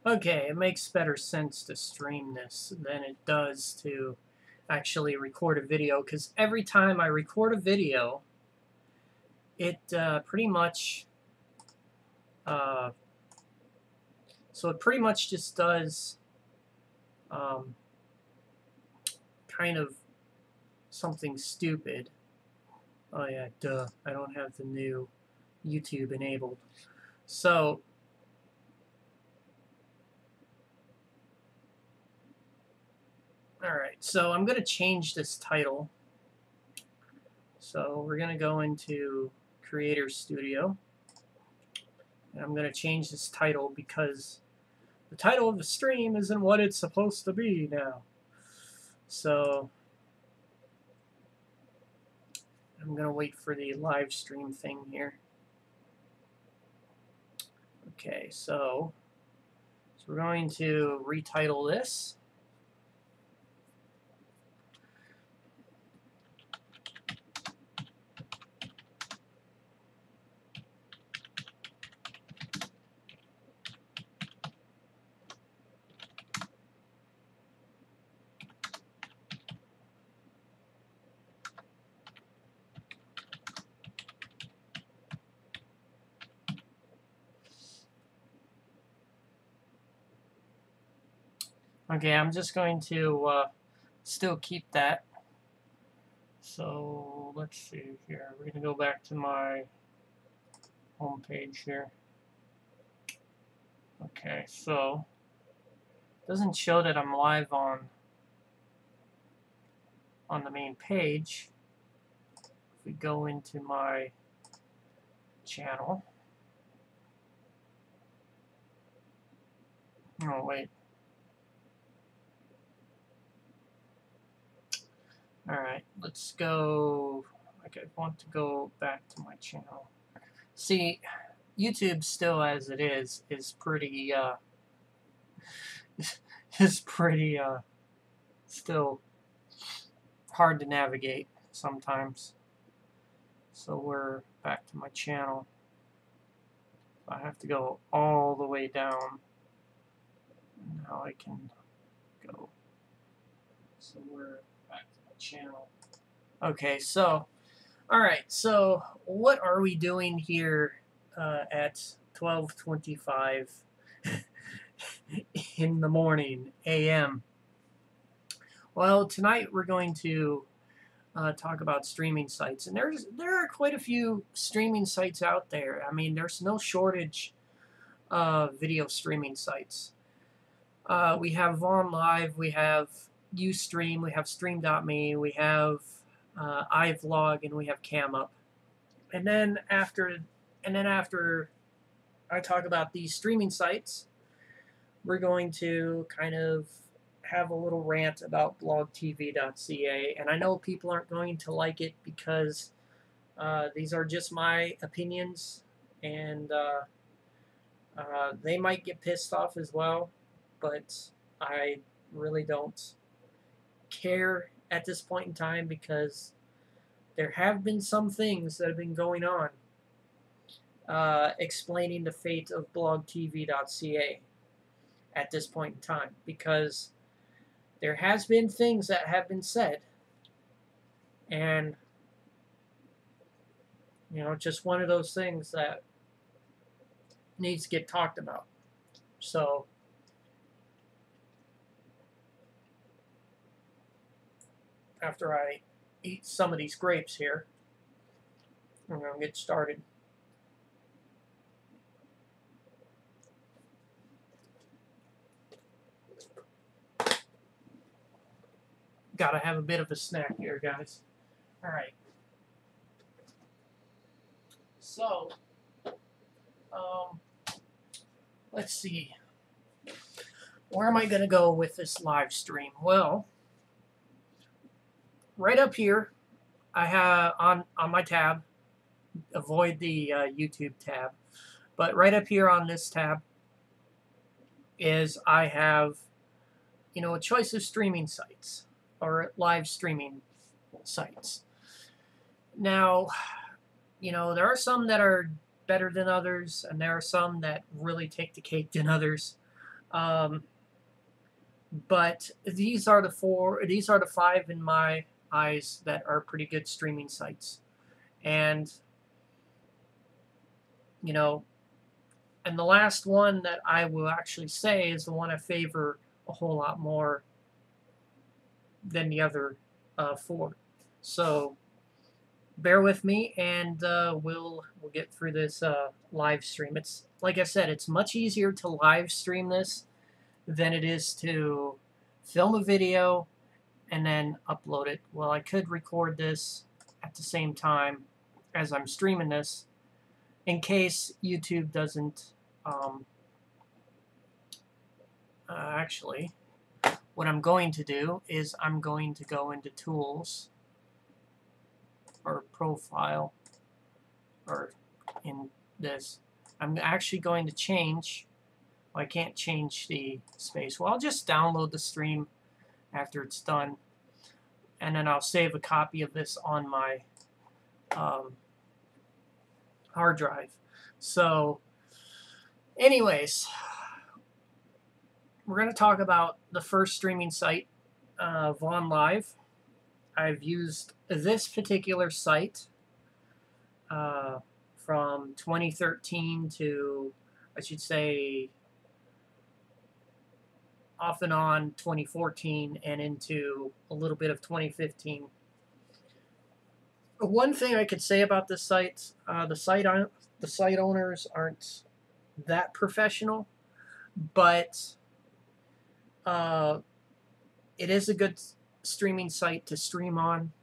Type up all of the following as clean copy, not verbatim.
Okay, it makes better sense to stream this than it does to actually record a video, because every time I record a video, it pretty much just does um, kind of something stupid. Oh yeah, duh, I don't have the new YouTube enabled. So alright, so I'm going to change this title. So we're going to go into Creator Studio. And I'm going to change this title because the title of the stream isn't what it's supposed to be now. So I'm going to wait for the live stream thing here. Okay, so we're going to retitle this. Okay, I'm just going to still keep that. So let's see here. We're going to go back to my home page here. Okay, so it doesn't show that I'm live on the main page. If we go into my channel. Oh, wait. Alright, let's go. Okay, I want to go back to my channel. See, YouTube still as it is pretty, still hard to navigate sometimes. So we're back to my channel. I have to go all the way down. Now I can go. So we're back to my channel. Okay, so, alright, so what are we doing here at 12:25 in the morning, a.m.? Well, tonight we're going to talk about streaming sites, and there are quite a few streaming sites out there. I mean, there's no shortage of video streaming sites. We have Vaughn Live, we have Ustream, we have Stream.me, we have iVlog, and we have CamUp. And then after I talk about these streaming sites, we're going to kind of have a little rant about blogtv.ca. And I know people aren't going to like it because these are just my opinions, and they might get pissed off as well, but I really don't care at this point in time because there have been some things that have been going on explaining the fate of blogtv.ca at this point in time, because there has been things that have been said, and you know, just one of those things that needs to get talked about. So after I eat some of these grapes here, we're going to get started. Gotta have a bit of a snack here, guys. Alright. So, let's see. Where am I going to go with this live stream? Well, right up here, I have on my tab, avoid the YouTube tab, but right up here on this tab is I have, you know, a choice of streaming sites or live streaming sites. Now, you know, there are some that are better than others, and there are some that really take the cake than others. But these are the 5 in my eyes that are pretty good streaming sites. And, you know, and the last one that I will actually say is the one I favor a whole lot more than the other 4. So bear with me, and we'll get through this live stream. It's like I said, it's much easier to live stream this than it is to film a video and then upload it. Well, I could record this at the same time as I'm streaming this in case YouTube doesn't actually, what I'm going to do is I'm going to go into Tools or Profile, or in this. I'm actually going to change. Well, I can't change the space. Well, I'll just download the stream after it's done, and then I'll save a copy of this on my hard drive. So, anyways, we're going to talk about the first streaming site, Vaughn Live. I've used this particular site from 2013 to, I should say, off and on 2014 and into a little bit of 2015. One thing I could say about this site, the site owners aren't that professional, but it is a good streaming site to stream on.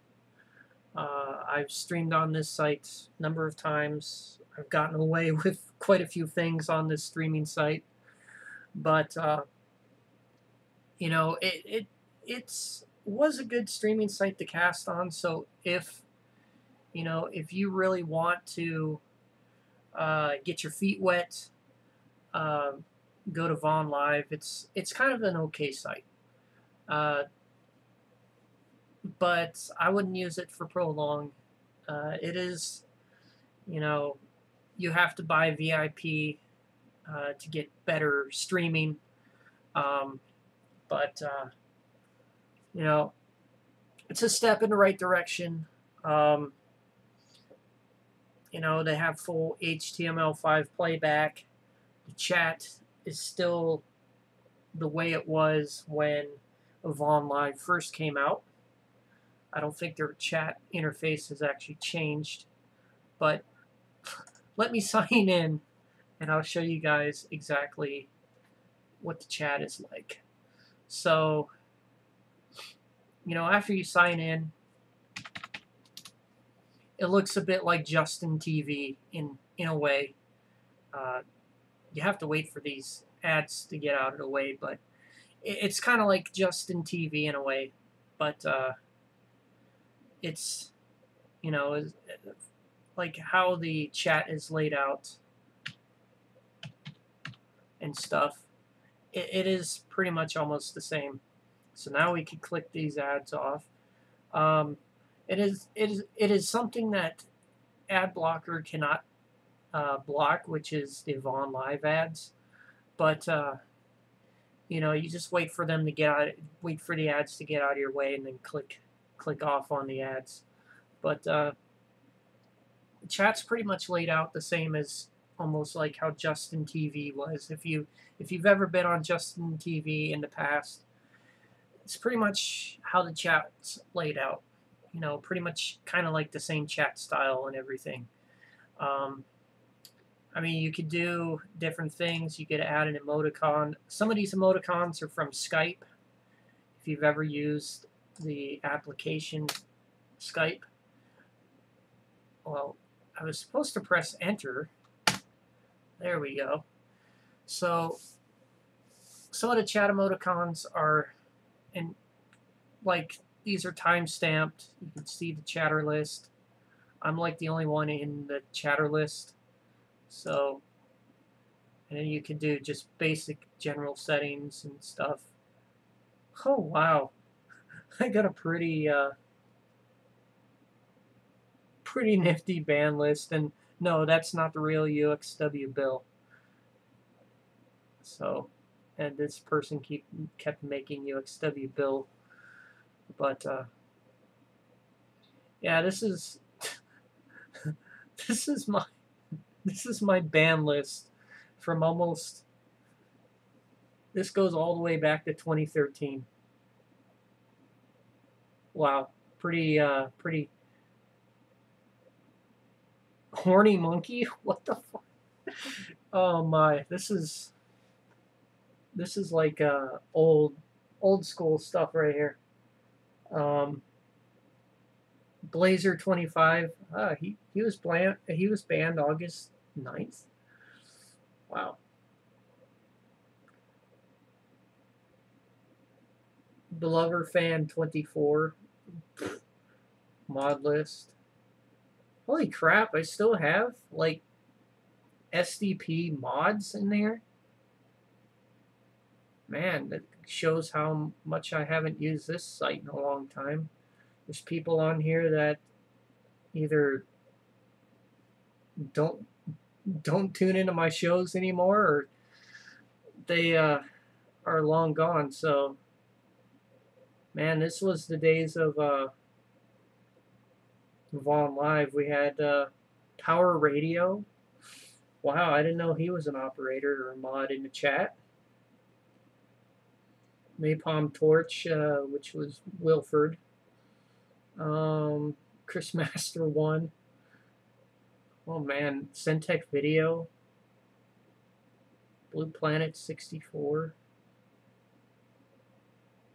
I've streamed on this site a number of times. I've gotten away with quite a few things on this streaming site, but you know, it was a good streaming site to cast on. So if you really want to get your feet wet, go to Vaughn Live. It's kind of an okay site, but I wouldn't use it for prolonged. It is, you have to buy VIP to get better streaming, but it's a step in the right direction. They have full HTML5 playback. The chat is still the way it was when Vaughn Live first came out. I don't think their chat interface has actually changed, but let me sign in and I'll show you guys exactly what the chat is like. So, after you sign in, it looks a bit like Justin TV in a way. You have to wait for these ads to get out of the way, but it's kind of like Justin TV in a way. But it's, like how the chat is laid out and stuff. It is pretty much almost the same. So now we can click these ads off. It is something that ad blocker cannot block, which is the Vaughn Live ads. But you just wait for them to get out, wait for the ads to get out of your way, and then click off on the ads. But the chat's pretty much laid out the same as almost like how Justin TV was. If you've ever been on Justin TV in the past, it's pretty much how the chat's laid out. Pretty much kind of like the same chat style and everything. I mean, you could do different things. You could add an emoticon. Some of these emoticons are from Skype. If you've ever used the application Skype. Well, I was supposed to press enter. There we go. So some of the chat emoticons are these are time stamped. You can see the chatter list. I'm like the only one in the chatter list. So, and then you can do just basic general settings and stuff. Oh wow, I got a pretty nifty band list, and no, that's not the real UXW bill. So, and this person kept making UXW bill. But yeah, this is this is my ban list from almost. This goes all the way back to 2013. Wow, pretty horny monkey. What the fuck? Oh my, this is like old school stuff right here. Blazer 25. He was banned August 9th. Wow. Belover fan 24. Mod list. Holy crap! I still have like SDP mods in there. Man, that shows how much I haven't used this site in a long time. There's people on here that either don't tune into my shows anymore, or they are long gone. So, man, this was the days of Vaughn Live. We had Power Radio. Wow, I didn't know he was an operator or a mod in the chat. Napalm Torch, which was Wilford. Chris Master 1. Oh man, Centec Video. Blue Planet 64.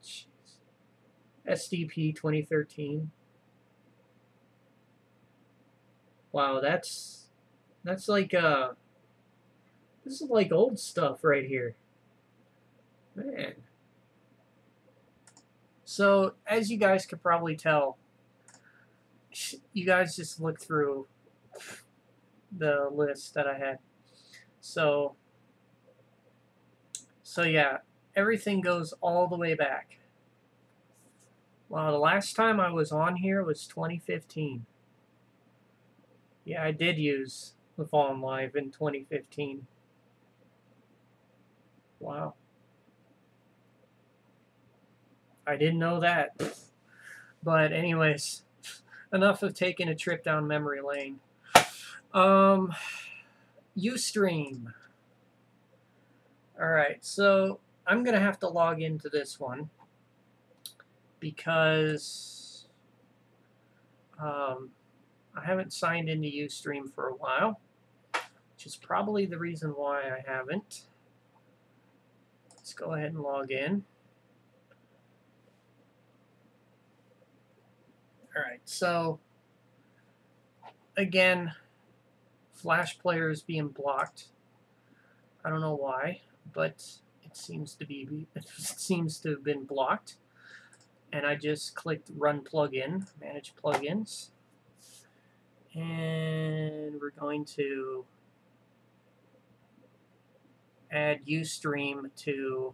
Jeez. SDP 2013. Wow, that's like this is like old stuff right here. Man. So, as you guys could probably tell, you guys just look through the list that I had. So yeah, everything goes all the way back. Wow, the last time I was on here was 2015. Yeah, I did use the Fallen Live in 2015. Wow. I didn't know that. But anyways, enough of taking a trip down memory lane. Ustream. Alright, so I'm going to have to log into this one because I haven't signed into Ustream for a while, which is probably the reason why I haven't. Let's go ahead and log in. Alright, so again, Flash player is being blocked. I don't know why, but it seems to have been blocked. And I just clicked Run Plugin, Manage Plugins. And we're going to add Ustream to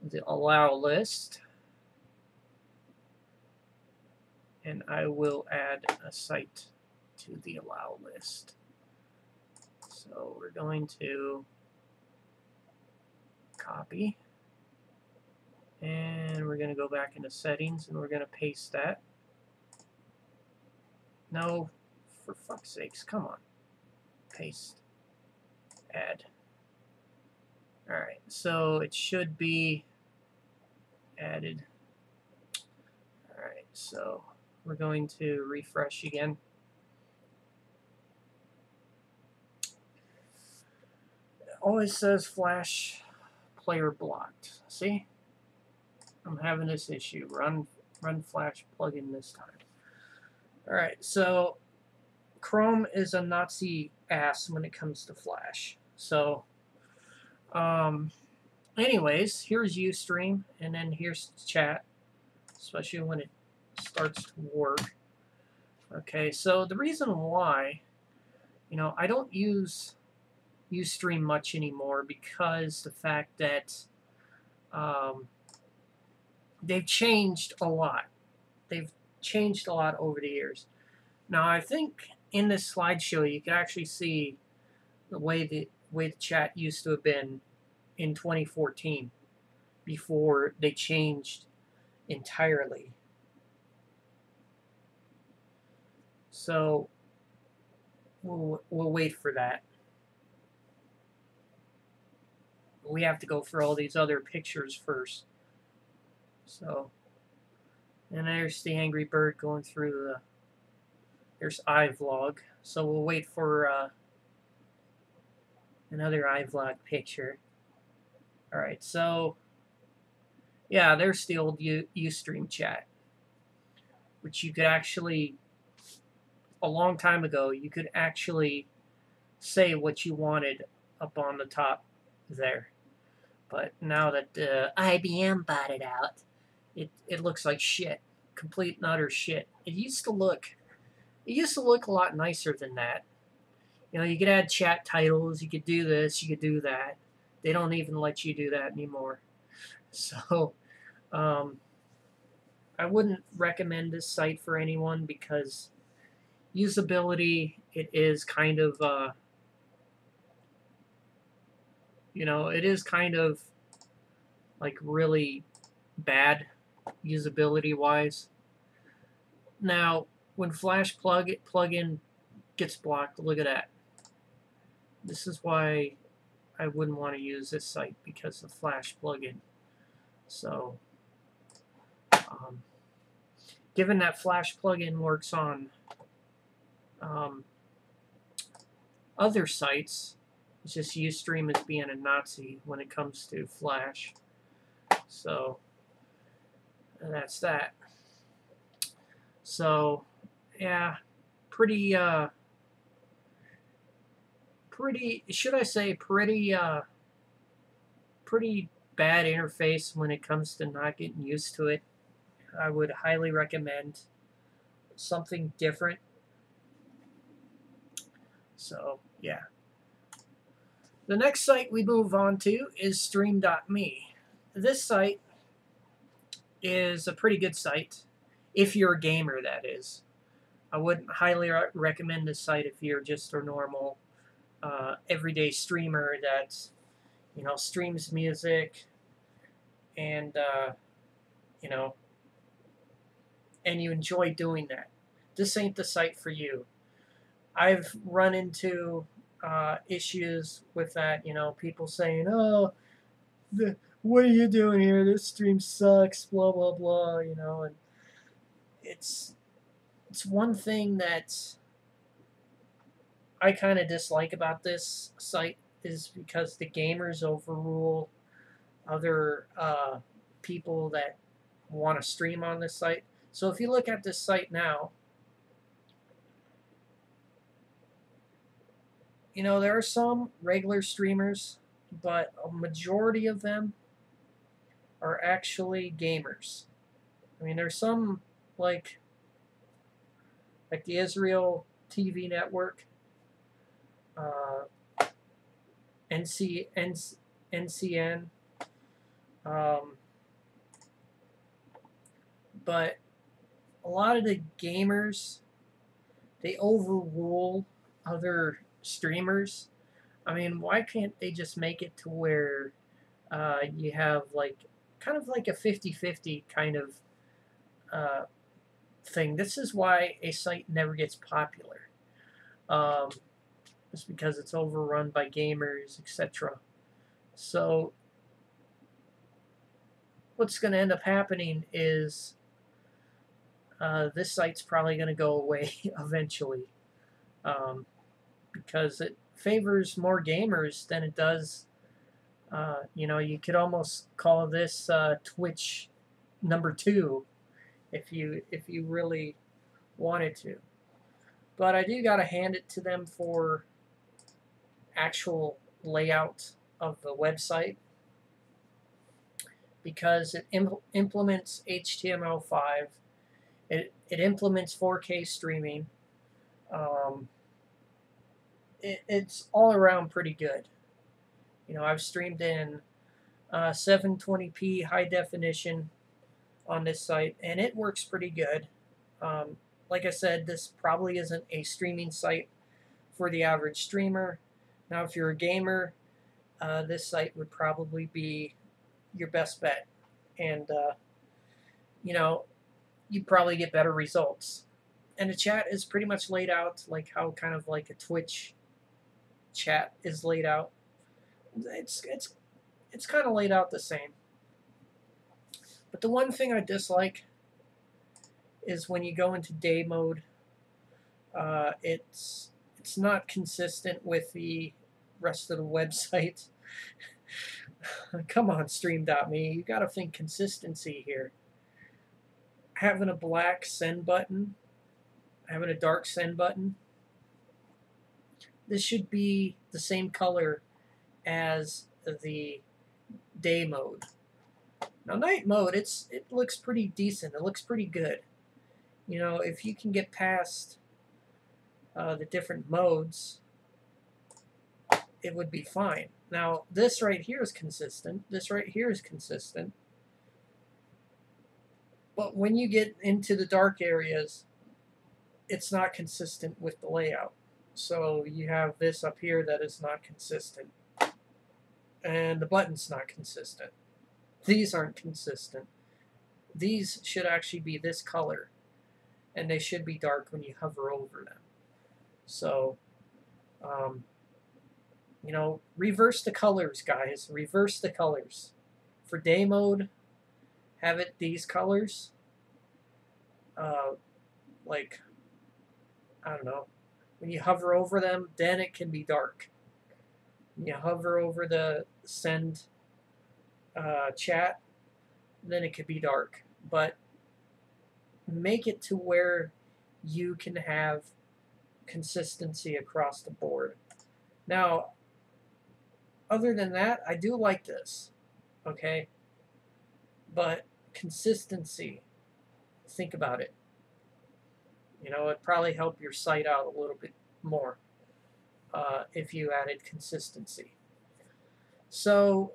the Allow list. And I will add a site to the Allow list. So we're going to copy. And we're going to go back into settings and we're going to paste that. No, for fuck's sakes, come on. Paste. Add. Alright, so it should be added. Alright, so we're going to refresh again. It always says Flash player blocked. See? I'm having this issue. Run Flash plugin this time. Alright, so Chrome is a Nazi ass when it comes to Flash. So, anyways, here's Ustream, and then here's chat, especially when it starts to work. Okay, so the reason why, I don't use Ustream much anymore because the fact that they've changed a lot. They've changed a lot over the years. Now, I think in this slideshow you can actually see the way the chat used to have been in 2014 before they changed entirely. So we'll wait for that. We have to go for all these other pictures first. So, and there's the Angry Bird going through the. There's iVlog. So we'll wait for another iVlog picture. All right, so yeah, there's the old Ustream chat, which you could actually, a long time ago, you could actually say what you wanted up on the top there. But now that IBM bought it out, it looks like shit, complete and utter shit. It used to look a lot nicer than that. You know, you could add chat titles, you could do this, you could do that. They don't even let you do that anymore. So, I wouldn't recommend this site for anyone because usability, it is kind of, it is kind of like really bad usability wise. Now, when Flash plugin gets blocked, look at that. This is why I wouldn't want to use this site, because of Flash plugin. So, given that Flash plugin works on other sites, it's just Ustream is being a Nazi when it comes to Flash. So, that's that. So, yeah, pretty, should I say, pretty bad interface when it comes to not getting used to it. I would highly recommend something different. So, yeah. The next site we move on to is stream.me. This site is a pretty good site, if you're a gamer, that is. I wouldn't highly recommend this site if you're just a normal, everyday streamer that, streams music and, and you enjoy doing that. This ain't the site for you. I've run into issues with that, people saying, oh, what are you doing here? This stream sucks, blah, blah, blah, and it's one thing that I kind of dislike about this site is because the gamers overrule other people that want to stream on this site. So if you look at this site now, there are some regular streamers, but a majority of them are actually gamers. I mean, there's some like the Israel TV network, NCN, but a lot of the gamers, they overrule other streamers. I mean, why can't they just make it to where you have kind of like a 50-50 kind of thing? This is why a site never gets popular. Just because it's overrun by gamers, etc. So what's going to end up happening is this site's probably going to go away eventually, because it favors more gamers than it does. You could almost call this Twitch #2 if you really wanted to. But I do gotta hand it to them for actual layout of the website, because it implements HTML5. It implements 4K streaming. It's all around pretty good. I've streamed in 720p high definition on this site, and it works pretty good. Like I said, this probably isn't a streaming site for the average streamer. Now, if you're a gamer this site would probably be your best bet. And, you know, you'd probably get better results. And the chat is pretty much laid out like how kind of like a Twitch chat is laid out. It's kind of laid out the same. But the one thing I dislike is when you go into day mode, it's not consistent with the rest of the website. Come on, Stream.me, you got to think consistency here. Having a black send button, having a dark send button, this should be the same color as the day mode. Now night mode, it looks pretty decent. It looks pretty good. You know, if you can get past the different modes, it would be fine. Now this right here is consistent. This right here is consistent. But when you get into the dark areas, it's not consistent with the layout. So you have this up here that is not consistent. And the button's not consistent. These aren't consistent. These should actually be this color. And they should be dark when you hover over them. So, you know, reverse the colors, guys. Reverse the colors. For day mode, have it these colors. Like, I don't know. When you hover over them, then it can be dark. When you hover over the send chat, then it could be dark. But make it to where you can have consistency across the board. Now, other than that, I do like this, okay? But consistency, think about it. You know, it'd probably help your site out a little bit more if you added consistency. So,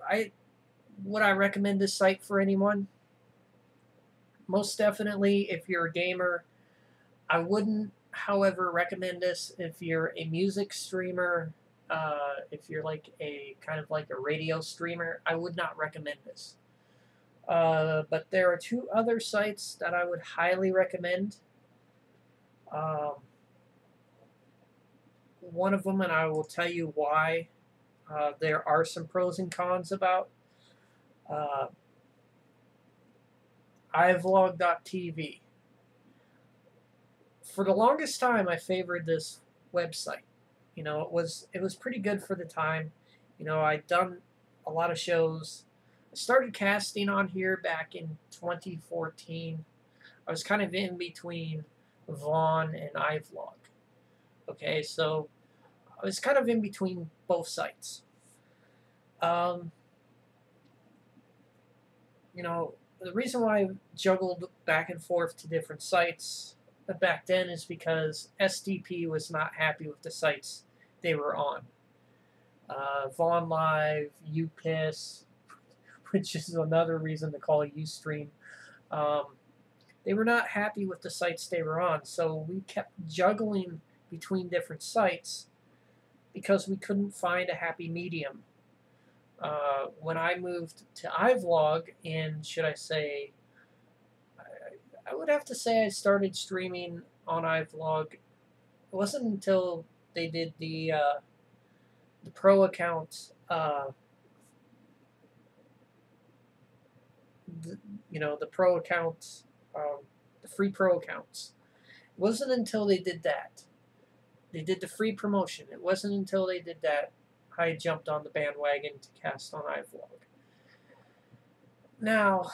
would I recommend this site for anyone? Most definitely, if you're a gamer. I wouldn't, however, recommend this if you're a music streamer. If you're like a kind of like a radio streamer, I would not recommend this. But there are two other sites that I would highly recommend. One of them, and I will tell you why there are some pros and cons about. iVlog.tv. For the longest time, I favored this website. You know, it was pretty good for the time. You know, I'd done a lot of shows. I started casting on here back in 2014. I was kind of in between Vaughn and iVlog. Okay, so I was kind of in between both sites. You know, the reason why I juggled back and forth to different sites back then is because SDP was not happy with the sites they were on. Vaughn Live, UPiss, which is another reason to call Ustream. They were not happy with the sites they were on, so we kept juggling between different sites because we couldn't find a happy medium. When I moved to iVlog in, should I say, I would have to say I started streaming on iVlog. It wasn't until they did the pro account, you know, the pro accounts, the free pro accounts. It wasn't until they did that. They did the free promotion. It wasn't until they did that I jumped on the bandwagon to cast on iVlog. Now,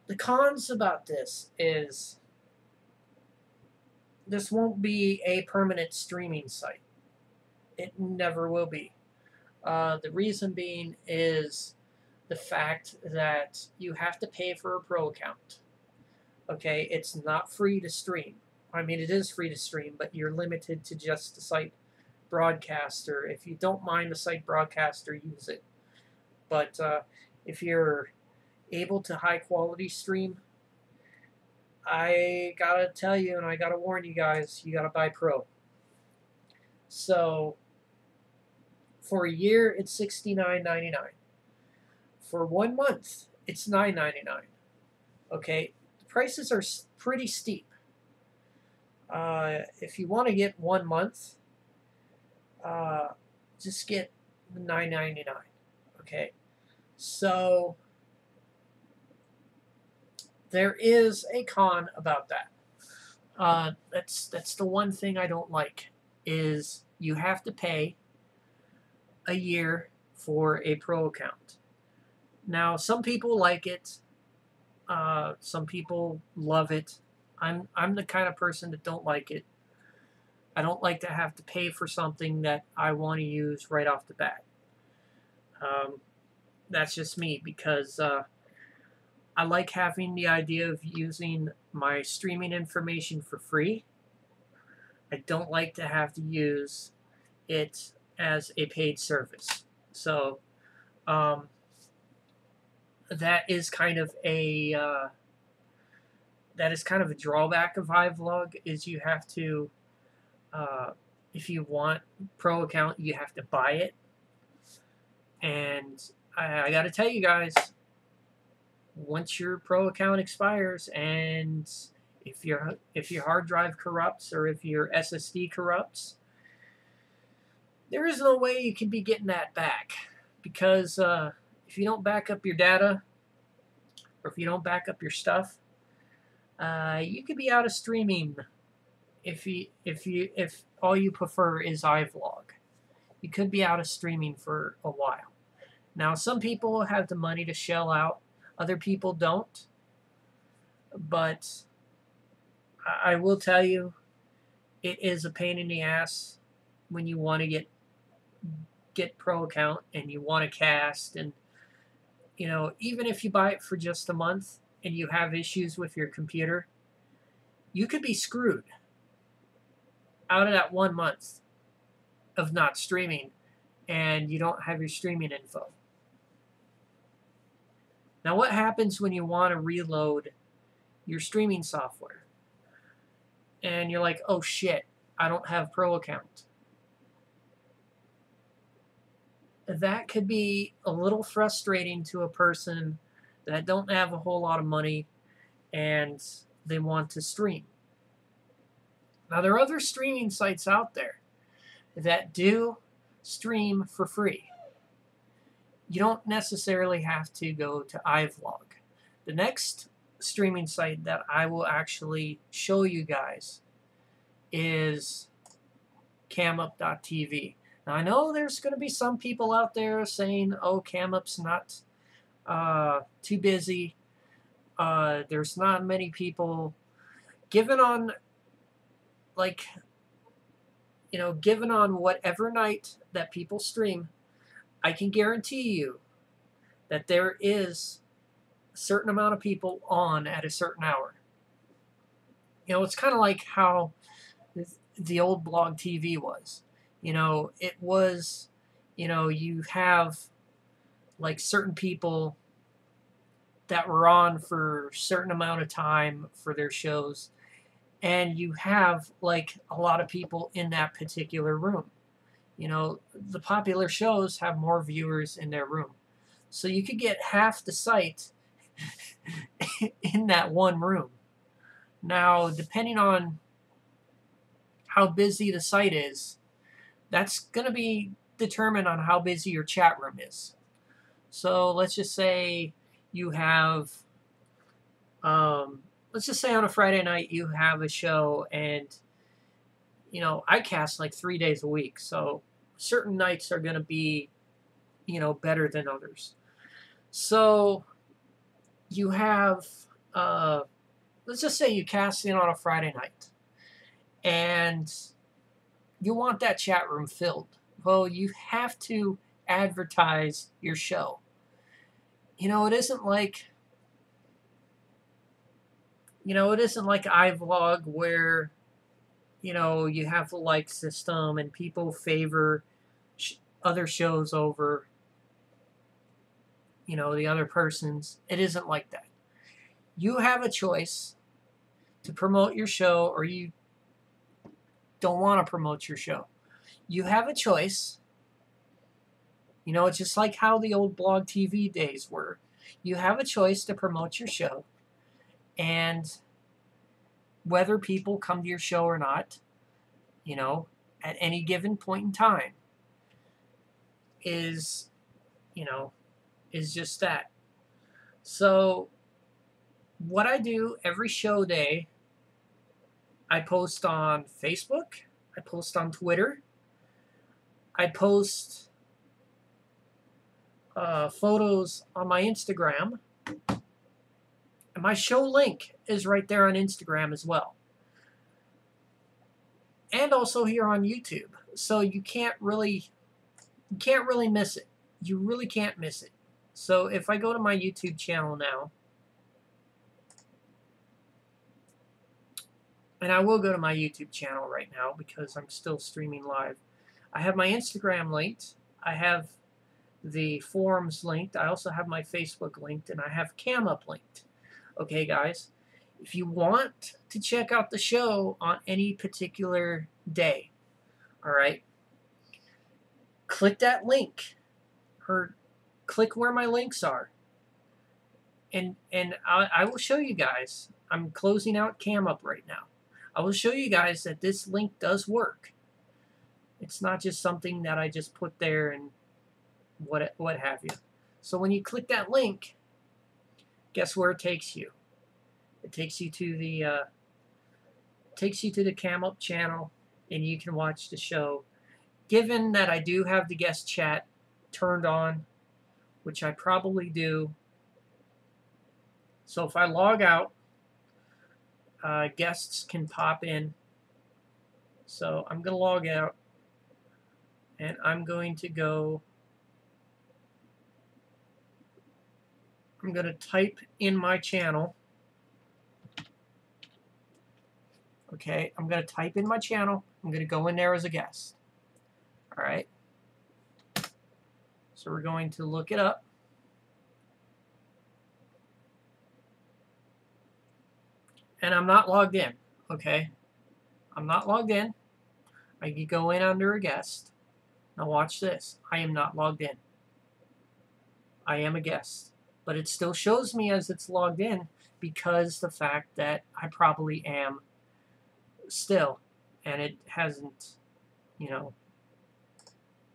the cons about this is this won't be a permanent streaming site. It never will be. The reason being is the fact that you have to pay for a pro account. Okay, it's not free to stream. I mean, it is free to stream, but you're limited to just the site broadcaster. If you don't mind the site broadcaster, use it. But if you're able to high quality stream, I gotta tell you, and I gotta warn you guys, you gotta buy pro. So For a year, it's $69.99. For 1 month, it's $9.99. Okay, the prices are pretty steep. If you want to get 1 month, just get the $9.99. Okay, so there is a con about that. That's the one thing I don't like, is you have to pay a year for a pro account. Now, some people like it. Some people love it. I'm the kind of person that don't like it. I don't like to have to pay for something that I want to use right off the bat. That's just me, because I like having the idea of using my streaming information for free. I don't like to have to use it as a paid service. So that is kind of a drawback of iVlog, is you have to, if you want pro account, you have to buy it. And I got to tell you guys, once your pro account expires, and if your hard drive corrupts, or if your SSD corrupts, there is no way you can be getting that back, because if you don't back up your data, or if you don't back up your stuff, you could be out of streaming. If all you prefer is iVlog, you could be out of streaming for a while. Now, some people have the money to shell out, other people don't. But I will tell you, it is a pain in the ass when you want to get pro account and you want to cast, and even if you buy it for just a month and you have issues with your computer, you could be screwed out of that 1 month of not streaming, and you don't have your streaming info. Now, what happens when you want to reload your streaming software and you're like, oh shit, I don't have pro account? That could be a little frustrating to a person that don't have a whole lot of money and they want to stream. Now, there are other streaming sites out there that do stream for free. You don't necessarily have to go to iVlog. The next streaming site that I will actually show you guys is camup.tv. Now, I know there's going to be some people out there saying, oh, Camup's not too busy. There's not many people. Given on whatever night that people stream, I can guarantee you that there is a certain amount of people on at a certain hour. It's kind of like how the old blog TV was. It was, you have like certain people that were on for a certain amount of time for their shows, and you have like a lot of people in that particular room. The popular shows have more viewers in their room. So you could get half the site in that one room. Now, depending on how busy the site is, that's going to be determined on how busy your chat room is. So let's just say you have, let's just say on a Friday night you have a show, and I cast like 3 days a week, so certain nights are going to be, better than others. So you have, let's just say you cast in on a Friday night, and you want that chat room filled. Well, you have to advertise your show. It isn't like, iVlog where you have the like system and people favor other shows over, the other person's. It isn't like that. You have a choice to promote your show, or you don't want to promote your show. You have a choice You know, it's just like how the old blog TV days were. You have a choice to promote your show, and whether people come to your show or not, you know, at any given point in time is, you know, is just that. So what I do every show day, I post on Facebook, I post on Twitter, I post photos on my Instagram, and my show link is right there on Instagram as well, and also here on YouTube. So you can't really miss it. You really can't miss it. So if I go to my YouTube channel now, and I will go to my YouTube channel right now because I'm still streaming live. I have my Instagram linked. I have the forums linked. I also have my Facebook linked, and I have CamUp linked. Okay, guys, if you want to check out the show on any particular day, all right, click that link, or click where my links are, and I will show you guys. I'm closing out CamUp right now. I will show you guys that this link does work. It's not just something that I just put there and what have you. So when you click that link, guess where it takes you? It takes you to the CamUp channel, and you can watch the show. Given that I do have the guest chat turned on, which I probably do. So if I log out, guests can pop in. So I'm going to log out, and I'm going to type in my channel. Okay, I'm going to type in my channel. I'm going to go in there as a guest. All right. So we're going to look it up. And I'm not logged in. Okay. I'm not logged in. I can go in under a guest. Now watch this. I am not logged in. I am a guest. But it still shows me as it's logged in because the fact that I probably am still. And it hasn't, you know,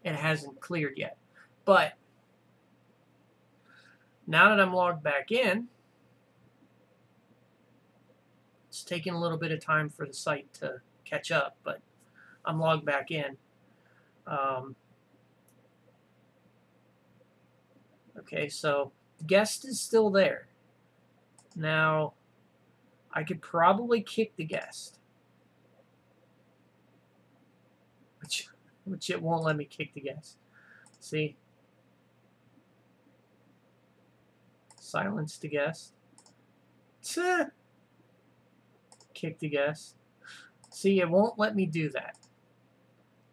it hasn't cleared yet. But now that I'm logged back in, it's taking a little bit of time for the site to catch up, but I'm logged back in. Okay, so the guest is still there. Now, I could probably kick the guest, which it won't let me kick the guest. See? Silence the guest. Kick the guest. See, it won't let me do that.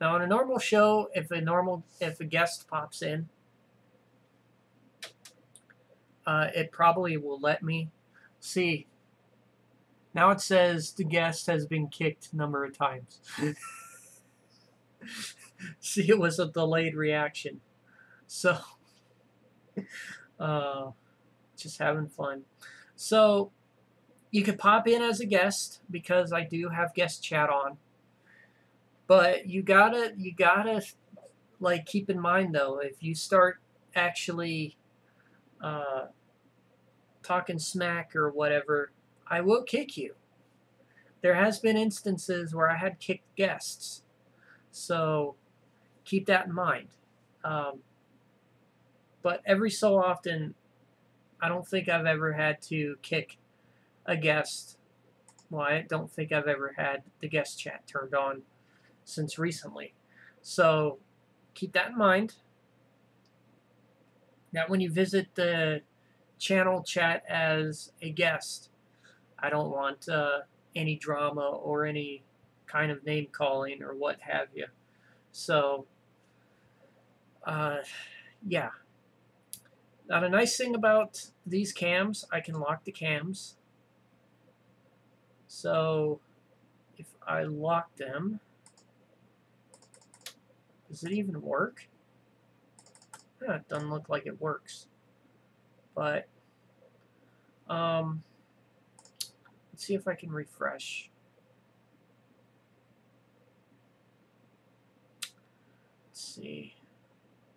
Now, on a normal show, if a guest pops in, it probably will let me. See, now it says the guest has been kicked a number of times. See, it was a delayed reaction. So, just having fun. So, you could pop in as a guest because I do have guest chat on. But you gotta like keep in mind though, if you start actually talking smack or whatever, I will kick you. There has been instances where I had kicked guests, so keep that in mind. But every so often, I don't think I've ever had to kick a guest. Well, I don't think I've ever had the guest chat turned on since recently. So keep that in mind. That when you visit the channel chat as a guest, I don't want any drama or any kind of name calling or what have you. So, yeah. Now, the nice thing about these cams, I can lock the cams. So, if I lock them, does it even work? It doesn't look like it works. But let's see if I can refresh. Let's see.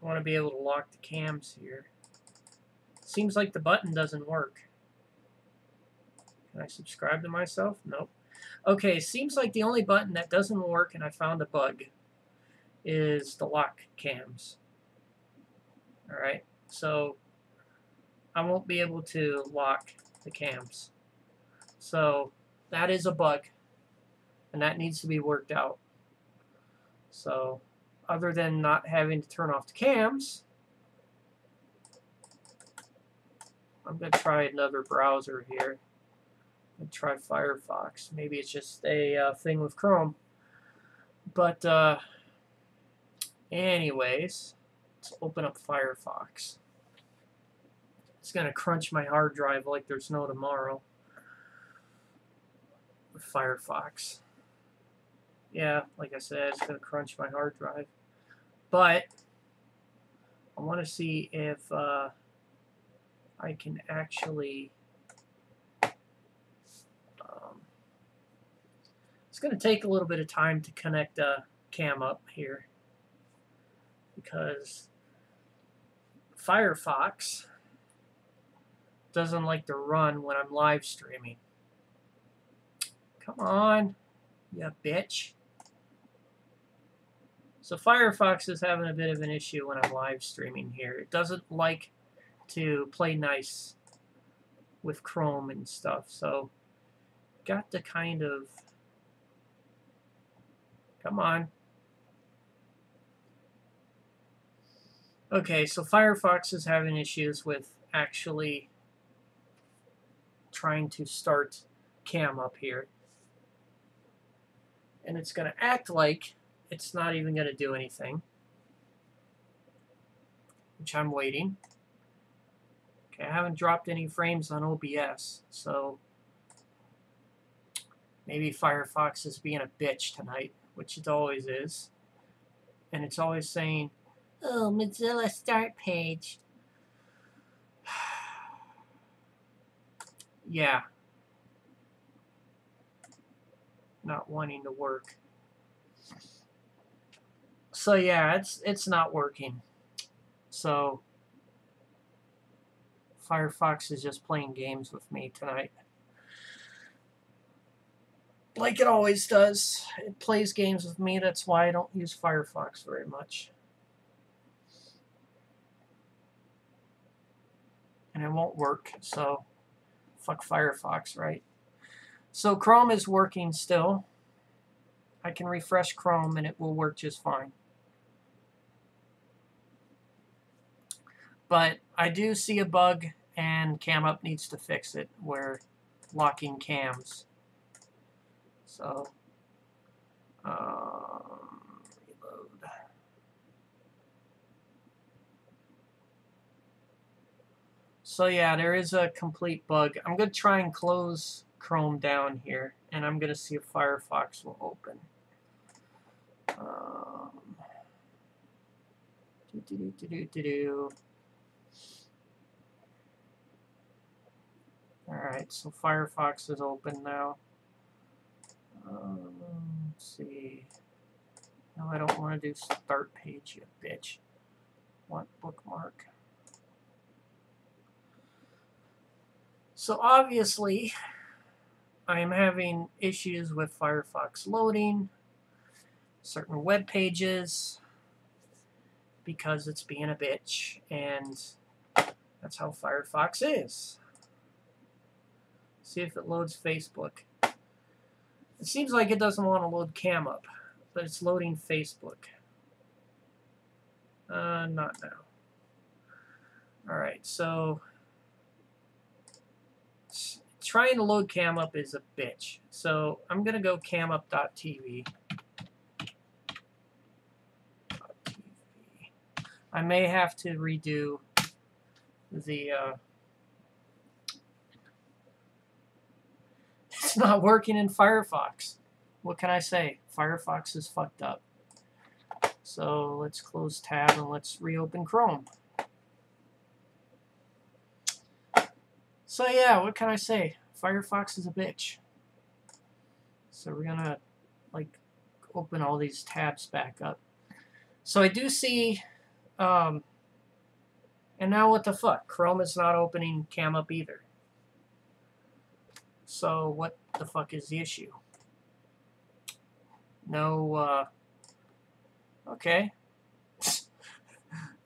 I want to be able to lock the cams here. Seems like the button doesn't work. Can I subscribe to myself? Nope. Okay, seems like the only button that doesn't work, and I found a bug, is the lock cams. Alright, so I won't be able to lock the cams. So that is a bug, and that needs to be worked out. So other than not having to turn off the cams, I'm going to try another browser here. I'm going to try Firefox. Maybe it's just a thing with Chrome. But anyways, let's open up Firefox. It's going to crunch my hard drive like there's no tomorrow with Firefox. Yeah, like I said, it's going to crunch my hard drive. But I want to see if I can actually... it's going to take a little bit of time to connect a cam up here, because Firefox doesn't like to run when I'm live streaming. Come on, you bitch. So Firefox is having a bit of an issue when I'm live streaming here. It doesn't like to play nice with Chrome and stuff. So got to kind of... come on. Okay, so Firefox is having issues with actually trying to start cam up here. And it's going to act like it's not even going to do anything, which I'm waiting. Okay, I haven't dropped any frames on OBS, so maybe Firefox is being a bitch tonight, which it always is. And it's always saying, oh, Mozilla start page. Yeah. Not wanting to work. So yeah, it's not working. So Firefox is just playing games with me tonight. Like it always does. It plays games with me. That's why I don't use Firefox very much. And it won't work, so fuck Firefox, right? So Chrome is working still. I can refresh Chrome and it will work just fine. But I do see a bug, and CamUp needs to fix it, where locking cams. So, reload. So yeah, there is a complete bug. I'm going to try and close Chrome down here, and I'm going to see if Firefox will open. Alright, so Firefox is open now. Let's see. No, I don't want to do start page, you bitch. Want bookmark. So obviously, I am having issues with Firefox loading certain web pages because it's being a bitch, and that's how Firefox is. See if it loads Facebook. It seems like it doesn't want to load CamUp, but it's loading Facebook. Not now. Alright, so trying to load CamUp is a bitch. So I'm going to go camup.tv. I may have to redo the... it's not working in Firefox. What can I say? Firefox is fucked up. So let's close tab and let's reopen Chrome. So yeah, what can I say? Firefox is a bitch. So we're gonna like open all these tabs back up. So I do see, and now what the fuck? Chrome is not opening Cam up either. So what the fuck is the issue? No, okay.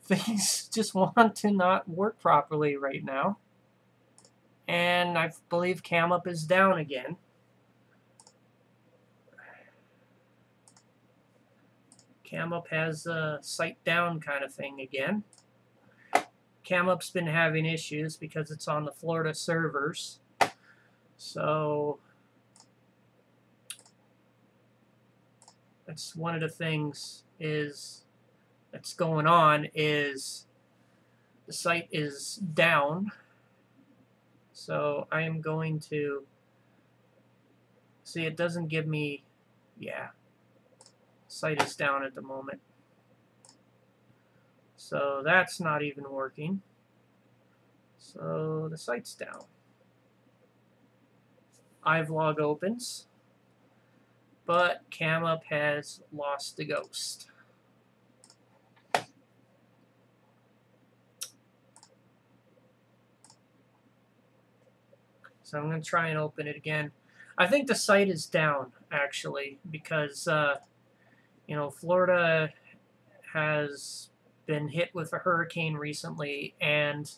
Things just want to not work properly right now. And I believe Cam up is down again. Cam up has a site down kind of thing again. Cam up's been having issues because it's on the Florida servers. So that's one of the things that's going on is the site is down. So I am going to see, it doesn't give me, yeah, site is down at the moment. So that's not even working. So the site's down. iVlog opens, but CamUp has lost the ghost. So I'm going to try and open it again. I think the site is down, actually, because, you know, Florida has been hit with a hurricane recently, and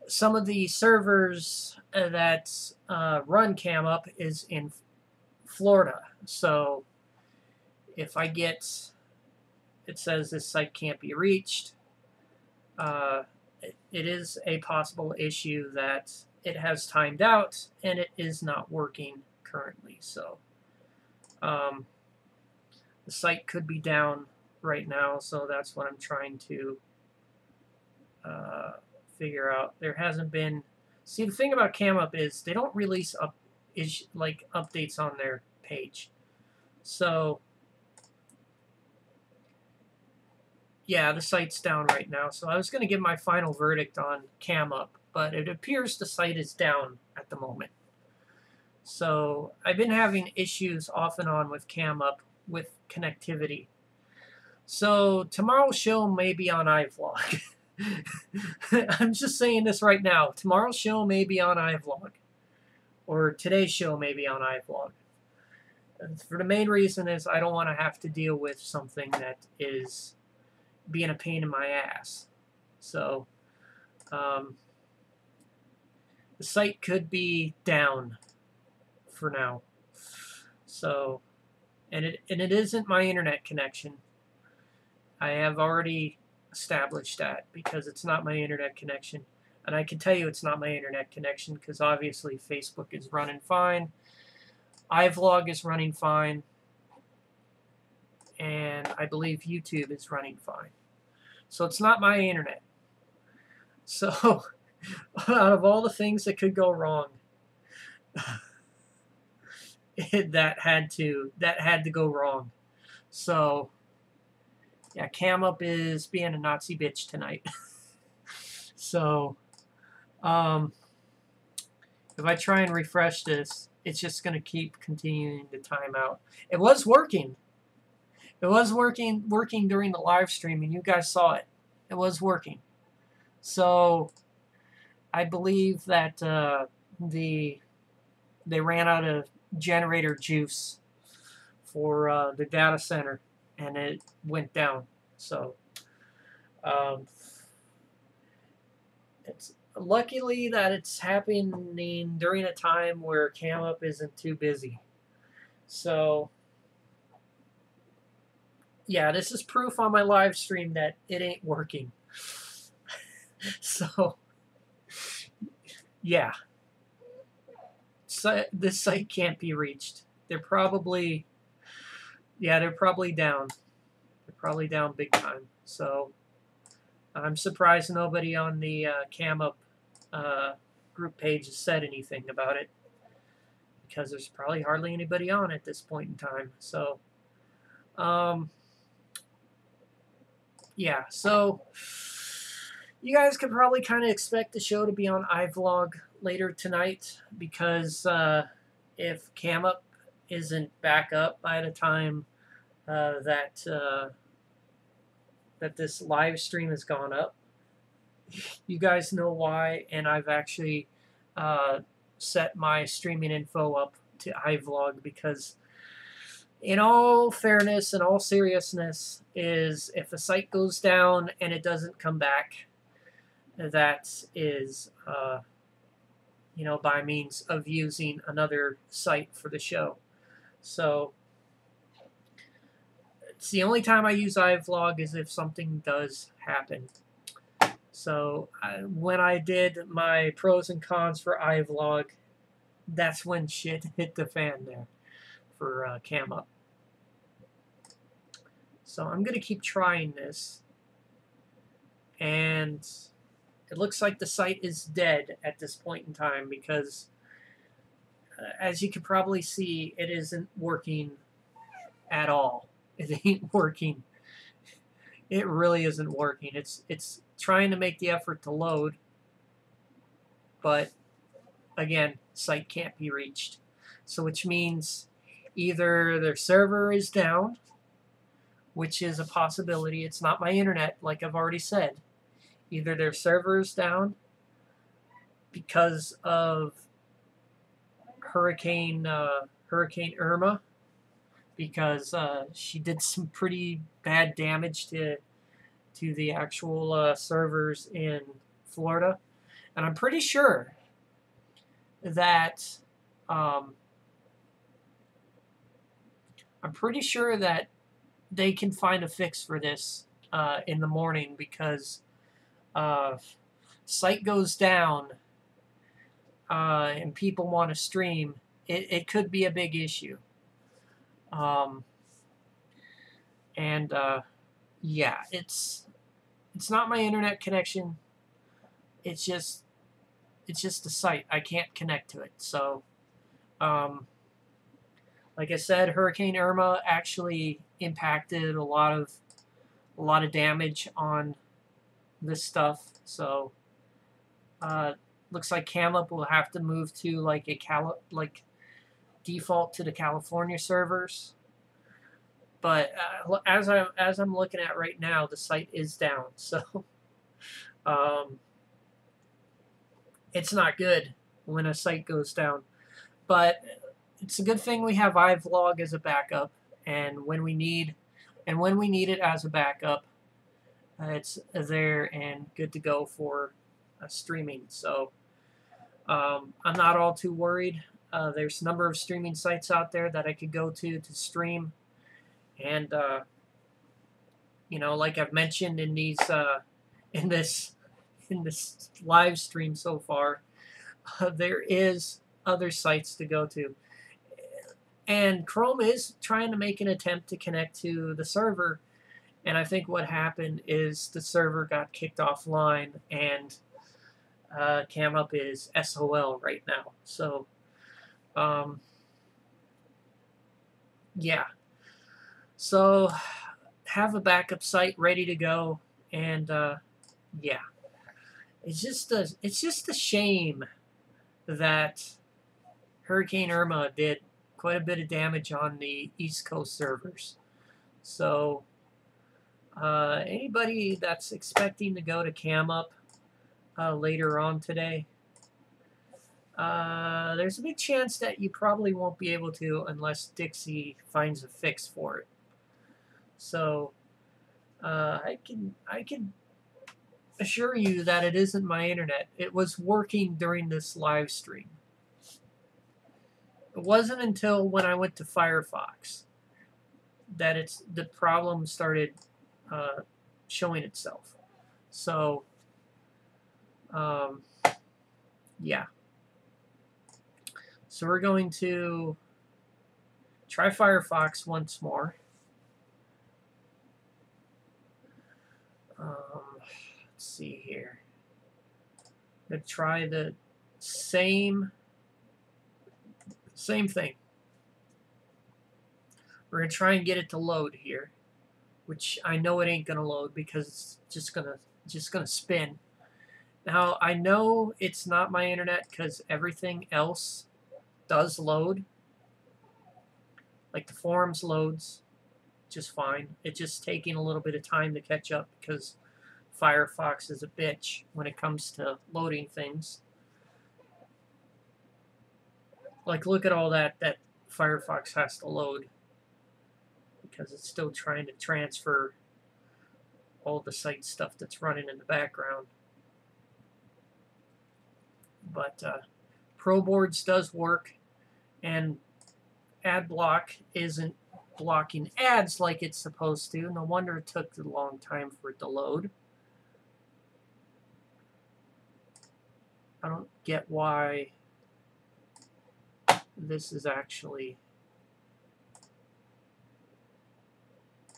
some of the servers that run CamUp is in Florida. So if I get, it says this site can't be reached, it is a possible issue that it has timed out and it is not working currently. So the site could be down right now, so that's what I'm trying to figure out. There hasn't been, see, the thing about CamUp is they don't release updates on their page. So yeah, the site's down right now. So I was going to give my final verdict on CamUp, but it appears the site is down at the moment. So I've been having issues off and on with CamUp with connectivity. So tomorrow's show may be on iVlog. I'm just saying this right now. Tomorrow's show may be on iVlog. Or today's show may be on iVlog. And for the main reason is I don't want to have to deal with something that is being a pain in my ass. So the site could be down for now. So and it isn't my internet connection. I have already established that because it's not my internet connection. And I can tell you it's not my internet connection because obviously Facebook is running fine. iVlog is running fine. And I believe YouTube is running fine. So it's not my internet. So out of all the things that could go wrong, that had to go wrong. So yeah, CamUp is being a Nazi bitch tonight. So if I try and refresh this, it's just going to keep continuing to time out. It was working. It was working during the live stream, and you guys saw it. It was working. So I believe that they ran out of generator juice for the data center, and it went down. So it's luckily that it's happening during a time where CamUp isn't too busy. So yeah, this is proof on my live stream that it ain't working. So yeah, so this site can't be reached. They're probably down. They're probably down big time. So I'm surprised nobody on the CamUp group page has said anything about it, because there's probably hardly anybody on at this point in time. So yeah, so you guys could probably kind of expect the show to be on iVlog later tonight because if CamUp isn't back up by the time that this live stream has gone up, you guys know why, and I've actually set my streaming info up to iVlog because, in all fairness and all seriousness, is if a site goes down and it doesn't come back, that is, by means of using another site for the show. So it's the only time I use iVlog is if something does happen. So when I did my pros and cons for iVlog, that's when shit hit the fan there for CamUp. So I'm going to keep trying this. And it looks like the site is dead at this point in time because, as you can probably see, it isn't working at all. It ain't working. It really isn't working. It's trying to make the effort to load, but again, site can't be reached. So which means either their server is down, which is a possibility. It's not my internet, like I've already said. Either their server is down because of Hurricane Irma, because she did some pretty bad damage to the actual servers in Florida, and I'm pretty sure that they can find a fix for this in the morning because site goes down and people want to stream. It could be a big issue. Yeah, it's not my internet connection. It's just the site. I can't connect to it. So, like I said, Hurricane Irma actually impacted a lot of damage on this stuff. So, looks like CamUp will have to move to like default to the California servers. But as I'm looking at right now, the site is down. So it's not good when a site goes down. But it's a good thing we have iVlog as a backup, and when we need it as a backup, it's there and good to go for streaming. So I'm not all too worried. There's a number of streaming sites out there that I could go to stream, and like I've mentioned in these in this live stream so far, there is other sites to go to. And Chrome is trying to make an attempt to connect to the server, and I think what happened is the server got kicked offline, and CamUp is SOL right now. So, yeah. So, have a backup site ready to go, and yeah. It's just a shame that Hurricane Irma did quite a bit of damage on the East Coast servers. So anybody that's expecting to go to CamUp later on today, there's a big chance that you probably won't be able to unless Dixie finds a fix for it. So I can assure you that it isn't my internet. It was working during this live stream. It wasn't until when I went to Firefox that the problem started showing itself. So, yeah. So we're going to try Firefox once more. Let's see here. I'm going to try the same thing. We're going to try and get it to load here, which I know it ain't going to load because it's just going to spin. Now, I know it's not my internet because everything else does load. Like the forums loads just fine. It's just taking a little bit of time to catch up because Firefox is a bitch when it comes to loading things. Like, look at all that Firefox has to load because it's still trying to transfer all the site stuff that's running in the background. But ProBoards does work, and AdBlock isn't blocking ads like it's supposed to. No wonder it took a long time for it to load. I don't get why this is actually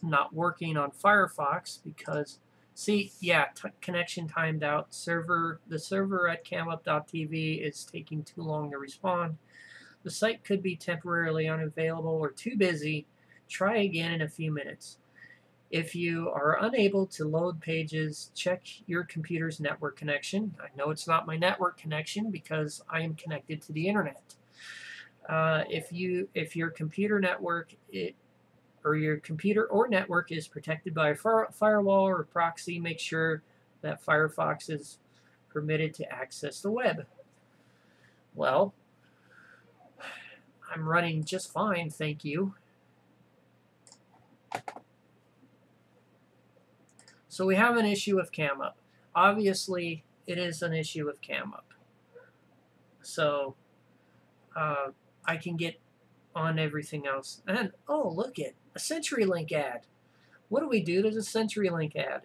not working on Firefox, because see, yeah, connection timed out. The server at camup.tv is taking too long to respond. The site could be temporarily unavailable or too busy. Try again in a few minutes. If you are unable to load pages, check your computer's network connection. I know it's not my network connection because I am connected to the internet. If your computer network or your computer or network is protected by a firewall or a proxy, make sure that Firefox is permitted to access the web. Well, I'm running just fine, thank you. So we have an issue with CamUp. Obviously, it is an issue with CamUp. So I can get on everything else. And, oh, look it, a CenturyLink ad. What do we do to the CenturyLink ad?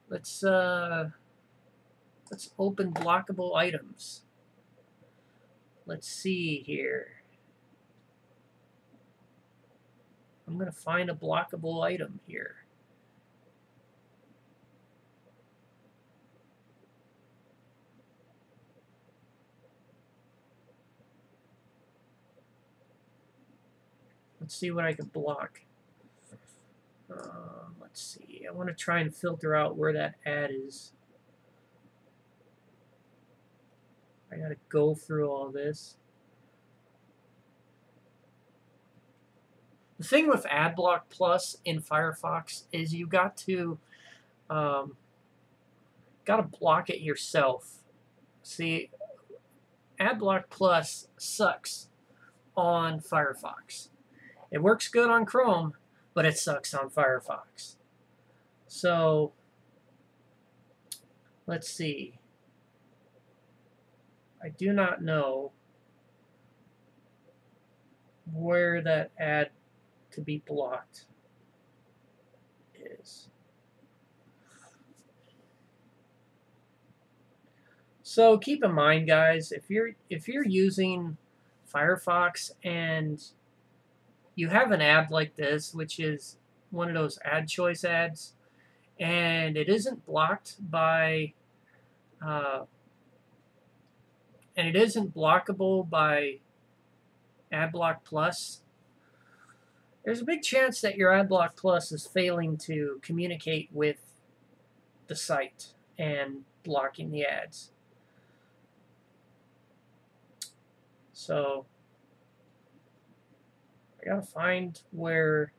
Let's open blockable items. Let's see here. I'm going to find a blockable item here. Let's see what I can block. Let's see. I want to try and filter out where that ad is. I got to go through all this. The thing with AdBlock Plus in Firefox is you got to block it yourself. See, AdBlock Plus sucks on Firefox. It works good on Chrome, but it sucks on Firefox. So, let's see. I do not know where that ad to be blocked is. So keep in mind, guys, if you're using Firefox and you have an ad like this, which is one of those ad choice ads, and it isn't blocked by and it isn't blockable by AdBlock Plus, there's a big chance that your AdBlock Plus is failing to communicate with the site and blocking the ads. So I gotta find where.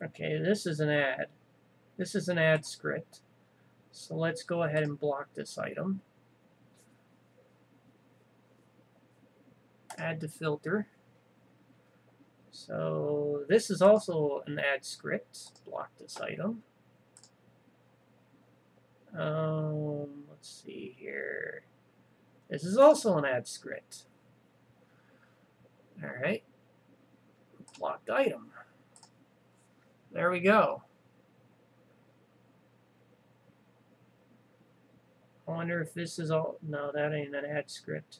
Okay, this is an ad. This is an ad script. So let's go ahead and block this item. Add to filter. So this is also an ad script. Block this item. Let's see here. This is also an ad script. All right. Blocked item. There we go. I wonder if this is all. No, that ain't an ad script.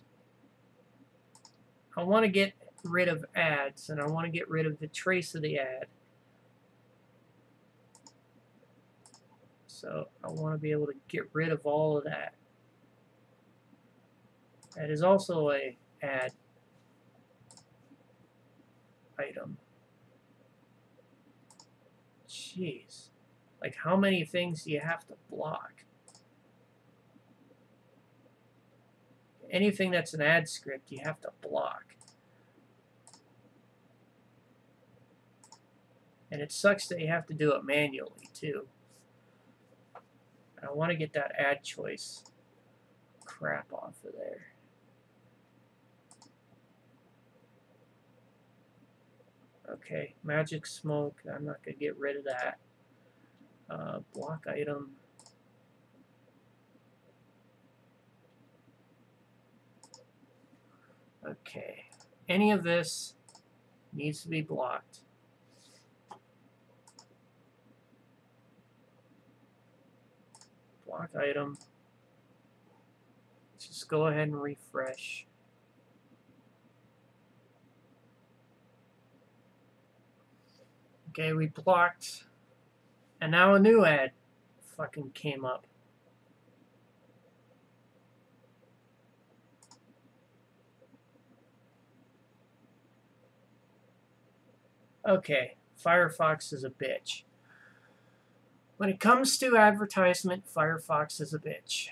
I want to get rid of ads, and I want to get rid of the trace of the ad. So I want to be able to get rid of all of that. That is also a ad item. Jeez. Like, how many things do you have to block? Anything that's an ad script, you have to block. And it sucks that you have to do it manually, too. I want to get that ad choice crap off of there. Okay, magic smoke. I'm not going to get rid of that. Block item. Okay. Any of this needs to be blocked. Block item. Just go ahead and refresh. Okay, we blocked. And now a new ad fucking came up. Okay, Firefox is a bitch. When it comes to advertisement, Firefox is a bitch.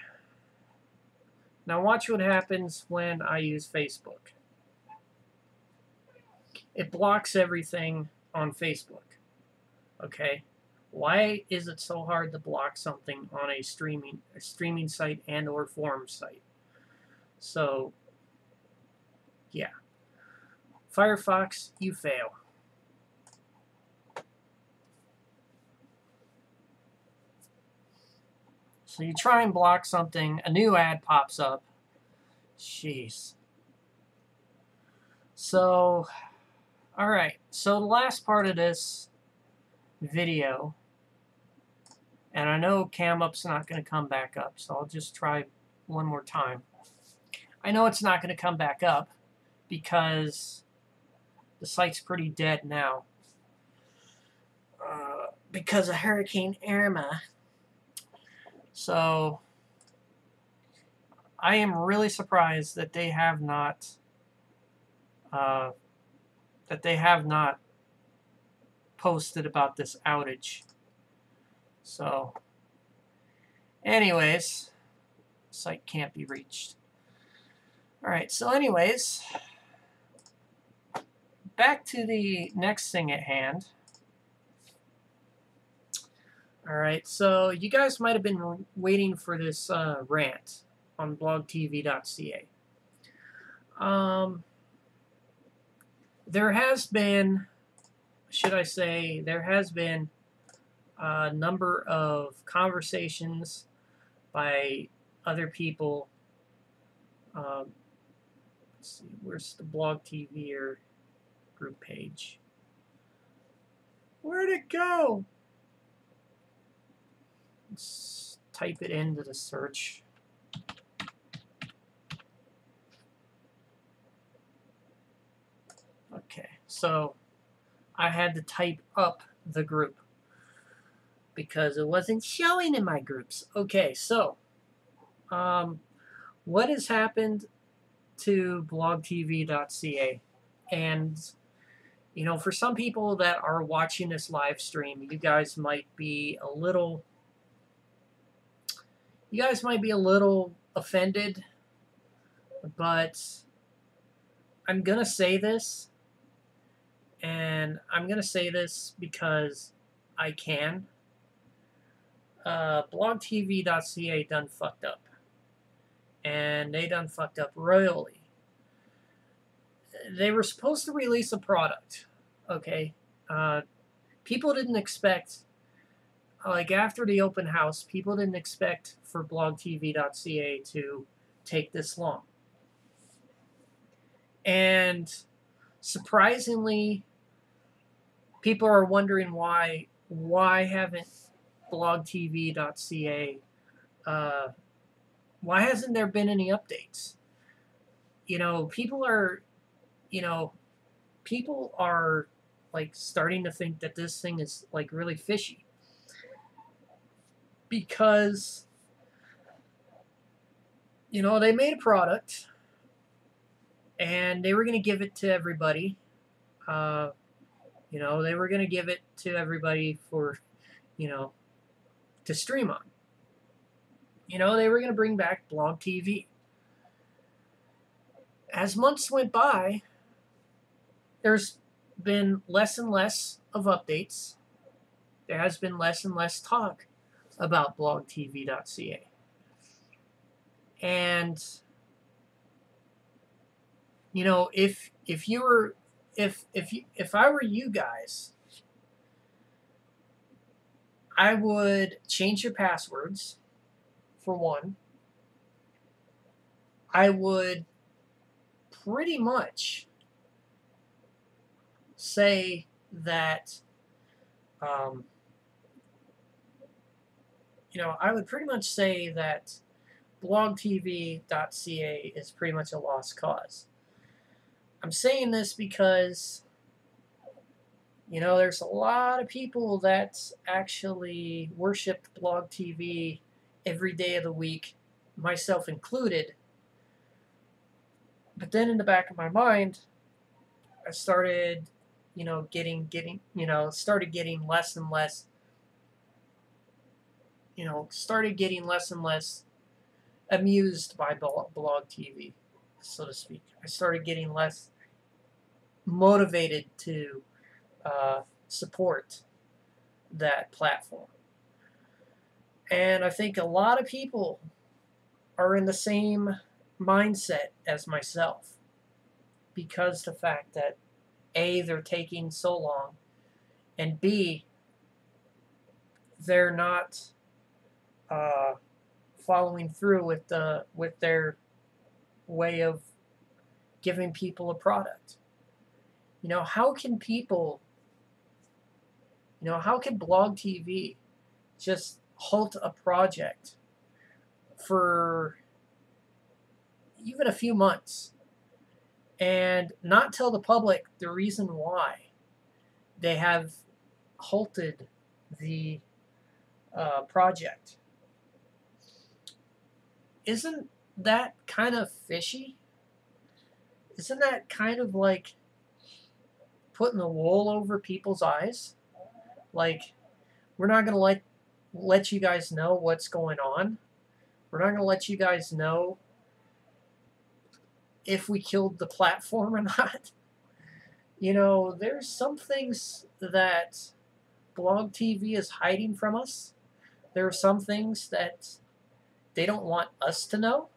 Now watch what happens when I use Facebook. It blocks everything on Facebook. Okay? Why is it so hard to block something on a streaming site and or forum site? So, yeah. Firefox, you fail. So you try and block something, a new ad pops up. Jeez. So, alright. So the last part of this video, and I know CamUp's not going to come back up, so I'll just try one more time. I know it's not going to come back up because the site's pretty dead now. Because of Hurricane Irma. So I am really surprised that they have not posted about this outage. So anyways, site can't be reached. Alright, so anyways, back to the next thing at hand. Alright, so you guys might have been waiting for this rant on blogtv.ca. There has been, should I say, there has been a number of conversations by other people. Let's see, where's the Blog TV or group page? Where'd it go? Let's type it into the search. Okay, so I had to type up the group because it wasn't showing in my groups. Okay, so what has happened to blogtv.ca? And you know, for some people that are watching this live stream, you guys might be a little offended, but I'm gonna say this, and I'm gonna say this because I can. blogtv.ca done fucked up, and they done fucked up royally. They were supposed to release a product, okay? People didn't expect, like after the open house, people didn't expect for blogtv.ca to take this long. And surprisingly, people are wondering why haven't blogtv.ca, why hasn't there been any updates? You know, people are like starting to think that this thing is like really fishy. Because, you know, they made a product and they were going to give it to everybody. You know, they were going to give it to everybody for, you know, to stream on. You know, they were going to bring back Blog TV. As months went by, there's been less and less of updates. There has been less and less talk about blogtv.ca. And you know, if I were you guys, I would change your passwords for one. I would pretty much say that I would pretty much say that blogtv.ca is pretty much a lost cause. I'm saying this because, you know, there's a lot of people that actually worship Blog TV every day of the week, myself included. But then in the back of my mind, I started, started getting less and less, amused by Blog TV, so to speak. I started getting less motivated to support that platform. And I think a lot of people are in the same mindset as myself, because the fact that A, they're taking so long, and B, they're not following through with their way of giving people a product. You know, how can Blog TV just halt a project for even a few months and not tell the public the reason why they have halted the project? Isn't that kind of fishy? Isn't that kind of like putting the wool over people's eyes? Like, we're not going to let you guys know what's going on. We're not going to let you guys know if we killed the platform or not. You know, there's some things that Blog TV is hiding from us. There are some things that they don't want us to know.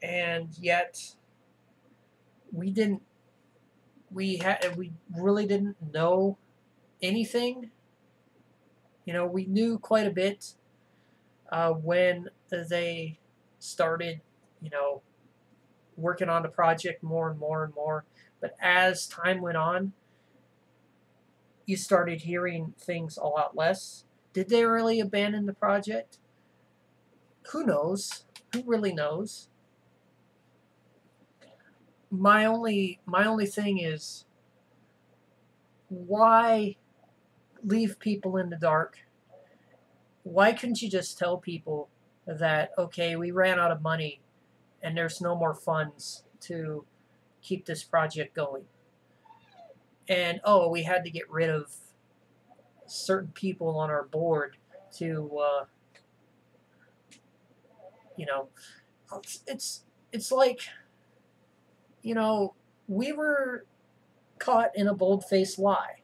And yet we really didn't know anything. You know, we knew quite a bit when they started, working on the project more and more and more. But as time went on, you started hearing things a lot less. Did they really abandon the project? Who knows? Who really knows? My only thing is, why leave people in the dark? Why couldn't you just tell people that, okay, we ran out of money and there's no more funds to keep this project going? And, we had to get rid of certain people on our board to, it's like, we were caught in a bold-faced lie.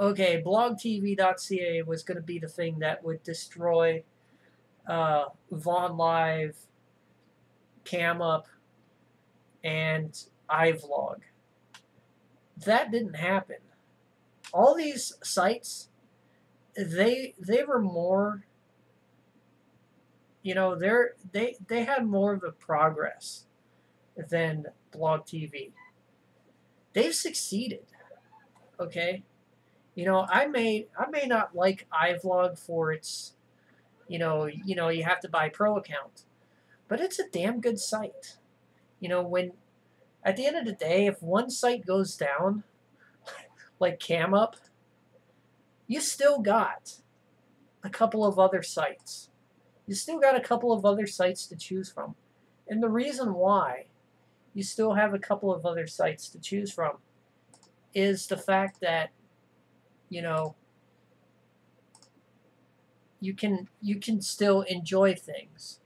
Okay, blogtv.ca was going to be the thing that would destroy Vaughn Live, Cam Up, and iVlog. That didn't happen. All these sites, they were more, they had more of a progress than Blog TV. They've succeeded. Okay, I may not like iVlog for its, you have to buy pro account, but it's a damn good site. When at the end of the day, if one site goes down, like Cam Up, you still got a couple of other sites. You still got a couple of other sites to choose from. And the reason why you still have a couple of other sites to choose from is the fact that, you can still enjoy things.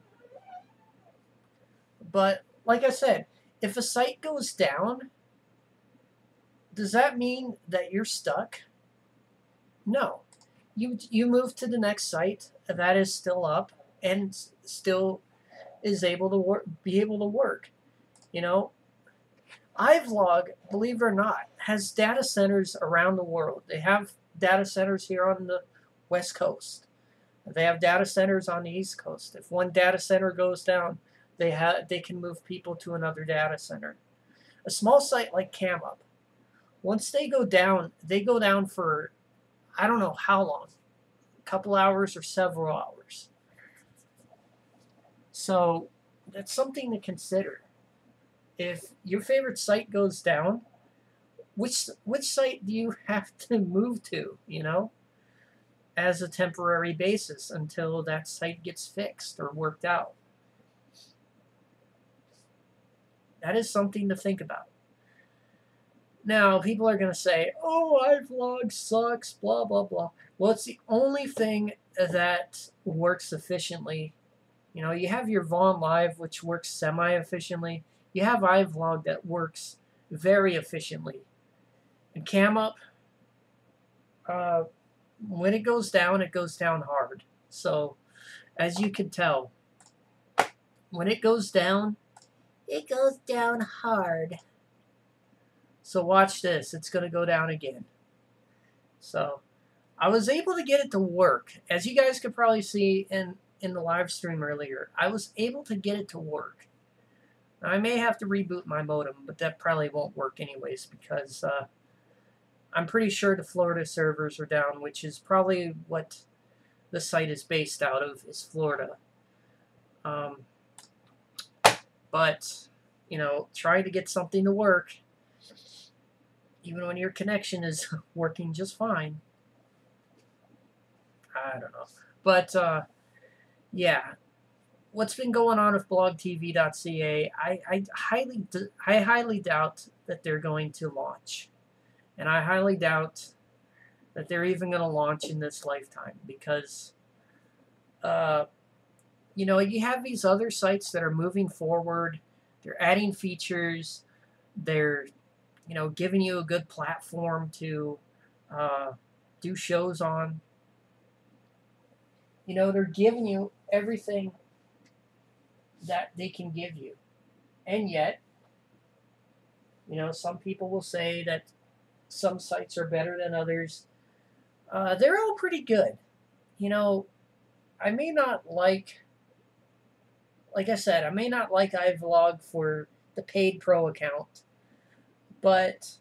But like I said, if a site goes down, does that mean that you're stuck? No. You move to the next site that is still up and still is able to be able to work. You know, iVlog, believe it or not, has data centers around the world. They have data centers here on the West Coast. They have data centers on the East Coast. If one data center goes down, they can move people to another data center. A small site like CamUp, once they go down for I don't know how long, a couple hours or several hours. So that's something to consider. If your favorite site goes down, which site do you have to move to, as a temporary basis until that site gets fixed or worked out? That is something to think about. Now, people are going to say, oh, iVlog sucks, blah, blah, blah. Well, it's the only thing that works efficiently. You have your Vaughn Live, which works semi-efficiently. You have iVlog that works very efficiently. And CamUp, when it goes down hard. So, as you can tell, when it goes down hard. So watch this. It's going to go down again. So I was able to get it to work. As you guys could probably see in the live stream earlier, I was able to get it to work. Now, I may have to reboot my modem, but that probably won't work anyways because I'm pretty sure the Florida servers are down, which is probably what the site is based out of, is Florida. But, trying to get something to work, even when your connection is working just fine. I don't know. But, yeah. What's been going on with blogtv.ca, I highly doubt that they're going to launch. And I highly doubt that they're even going to launch in this lifetime because, you have these other sites that are moving forward. They're adding features. They're, giving you a good platform to do shows on. They're giving you everything that they can give you. And yet, some people will say that some sites are better than others. They're all pretty good. I may not like I said, I may not like iVlog for the paid pro account, but,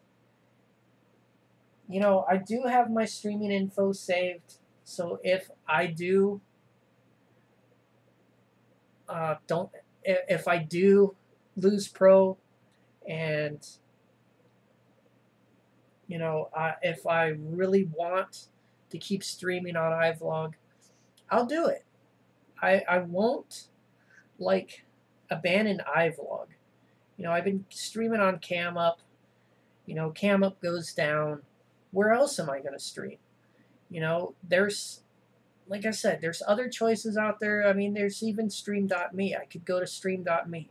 I do have my streaming info saved, so if I do, if I do lose pro, and, if I really want to keep streaming on iVlog, I'll do it. I won't, abandon iVlog. I've been streaming on CamUp. CamUp goes down. Where else am I going to stream? There's, like I said, there's other choices out there. I mean, there's even stream.me. I could go to stream.me,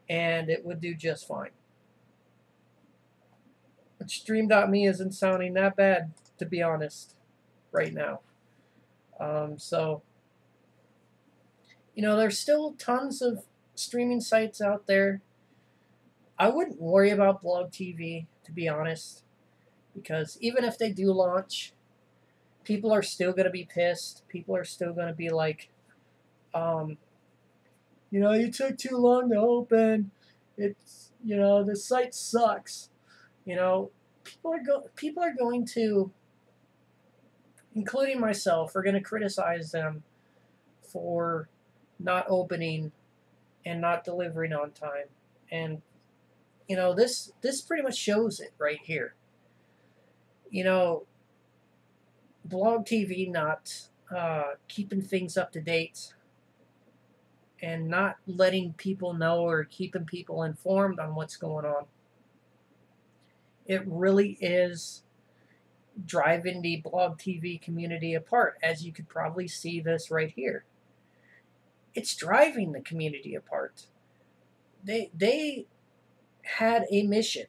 and it would do just fine. But stream.me isn't sounding that bad, to be honest, right now. So, there's still tons of streaming sites out there. I wouldn't worry about Blog TV, to be honest, because even if they do launch, people are still going to be pissed. People are still going to be like, you took too long to open. It's, the site sucks. People are going to, including myself, are going to criticize them for not opening and not delivering on time. And, this pretty much shows it right here. Blog TV not keeping things up to date and not letting people know or keeping people informed on what's going on. It really is driving the blog TV community apart, as you could probably see this right here. It's driving the community apart. They had a mission.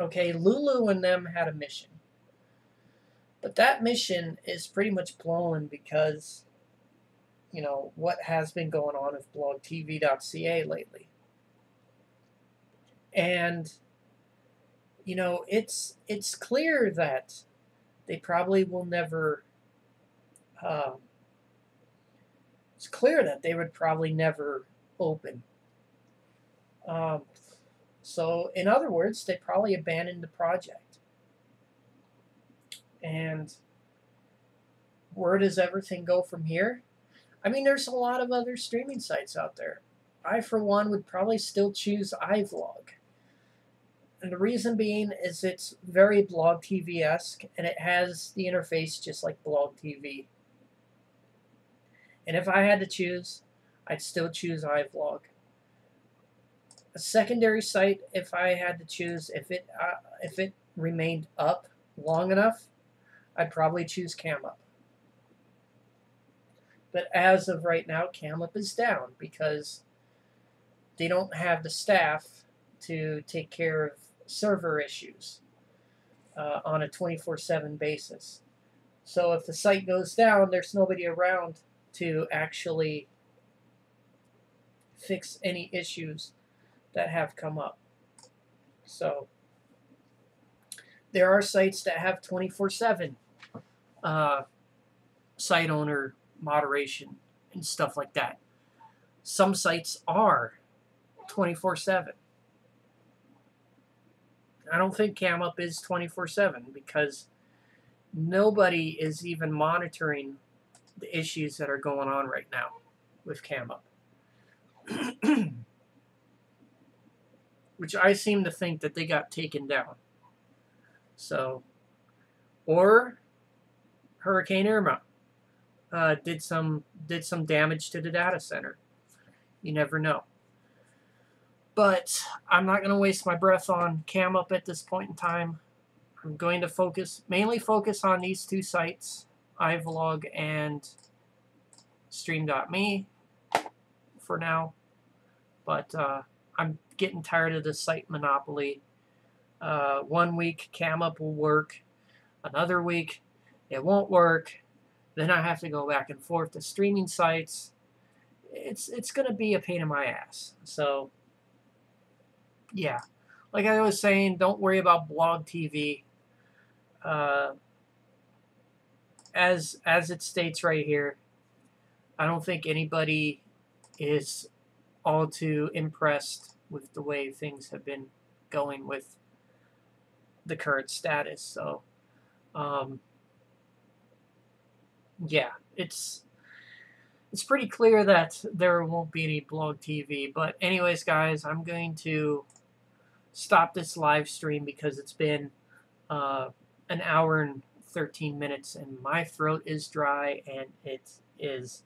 Okay, Lulu and them had a mission. But that mission is pretty much blown because, you know, what has been going on with blogtv.ca lately. And, you know, it's clear that they probably will never, it's clear that they would probably never open. So, in other words, they probably abandoned the project. And where does everything go from here? I mean, there's a lot of other streaming sites out there. I, for one, would probably still choose iVlog. And the reason being is it's very Blog TV-esque, and it has the interface just like Blog TV. And if I had to choose, I'd still choose iVlog. A secondary site, if I had to choose, if it remained up long enough, I'd probably choose CamUp. But as of right now, CamUp is down because they don't have the staff to take care of server issues on a 24/7 basis. So if the site goes down, there's nobody around to actually fix any issues that have come up. So there are sites that have 24/7 site owner moderation and stuff like that. Some sites are 24/7. I don't think CamUp is 24/7 because nobody is even monitoring the issues that are going on right now with CamUp. Which I seem to think that they got taken down. So, or Hurricane Irma did some damage to the data center. You never know. But I'm not going to waste my breath on CamUp at this point in time. I'm going to mainly focus on these two sites, iVlog and Stream.me for now. But I'm getting tired of this site monopoly. 1 week CamUp will work, another week it won't work. Then I have to go back and forth to streaming sites. It's going to be a pain in my ass. So yeah, like I was saying, don't worry about Blog TV. As it states right here, I don't think anybody is all too impressed with the way things have been going with the current status. So, yeah, it's pretty clear that there won't be any Blog TV. But anyways, guys, I'm going to stop this live stream because it's been an hour and 13 minutes and my throat is dry, and it is,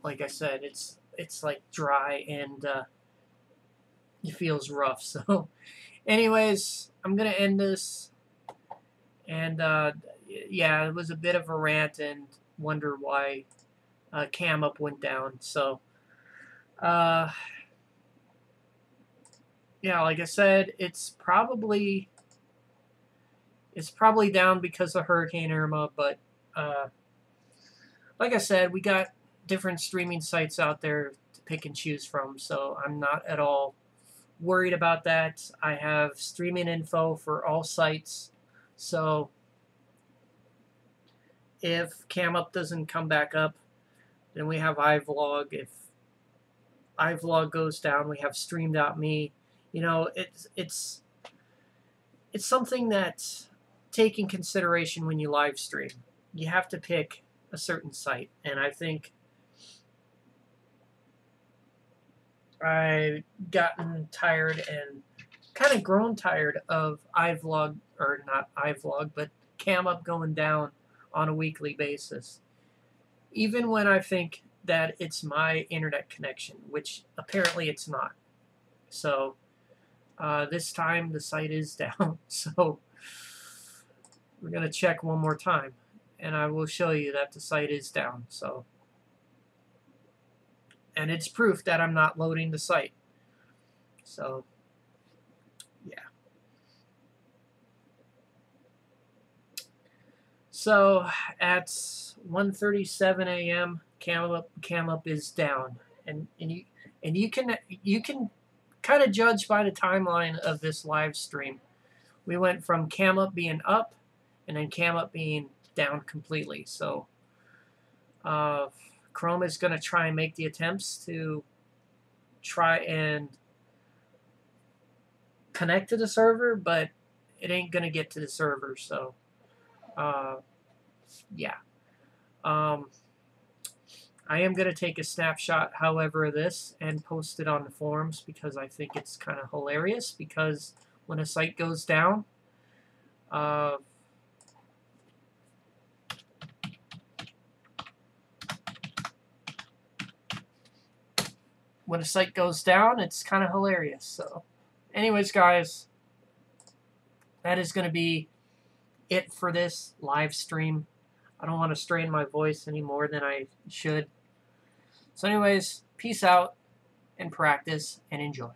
like I said, it's like dry, and it feels rough. So anyways, I'm gonna end this, and yeah, it was a bit of a rant and wonder why CamUp went down. So yeah, like I said, it's probably down because of Hurricane Irma, but like I said, we got different streaming sites out there to pick and choose from, so I'm not at all worried about that. I have streaming info for all sites, so if CamUp doesn't come back up, then we have iVlog. If iVlog goes down, we have Stream.me. You know, it's something that take in consideration when you live stream. You have to pick a certain site, and I think I've gotten tired and kind of grown tired of iVlog, or not iVlog, but CamUp going down on a weekly basis. Even when I think that it's my internet connection, which apparently it's not. So This time the site is down, so we're going to check one more time, and I will show you that the site is down. So, and it's proof that I'm not loading the site. So, yeah. So at 1:37 a.m., Kamloop is down, and you can kind of judge by the timeline of this live stream. We went from Kamloop being up, and then Kamloop being down completely. So Chrome is going to try and make the attempts to try and connect to the server, but it ain't going to get to the server. So yeah. I am going to take a snapshot, however, of this and post it on the forums because I think it's kind of hilarious, because when a site goes down, it's kind of hilarious. So anyways, guys, that is going to be it for this live stream. I don't want to strain my voice any more than I should. So anyways, peace out and practice and enjoy.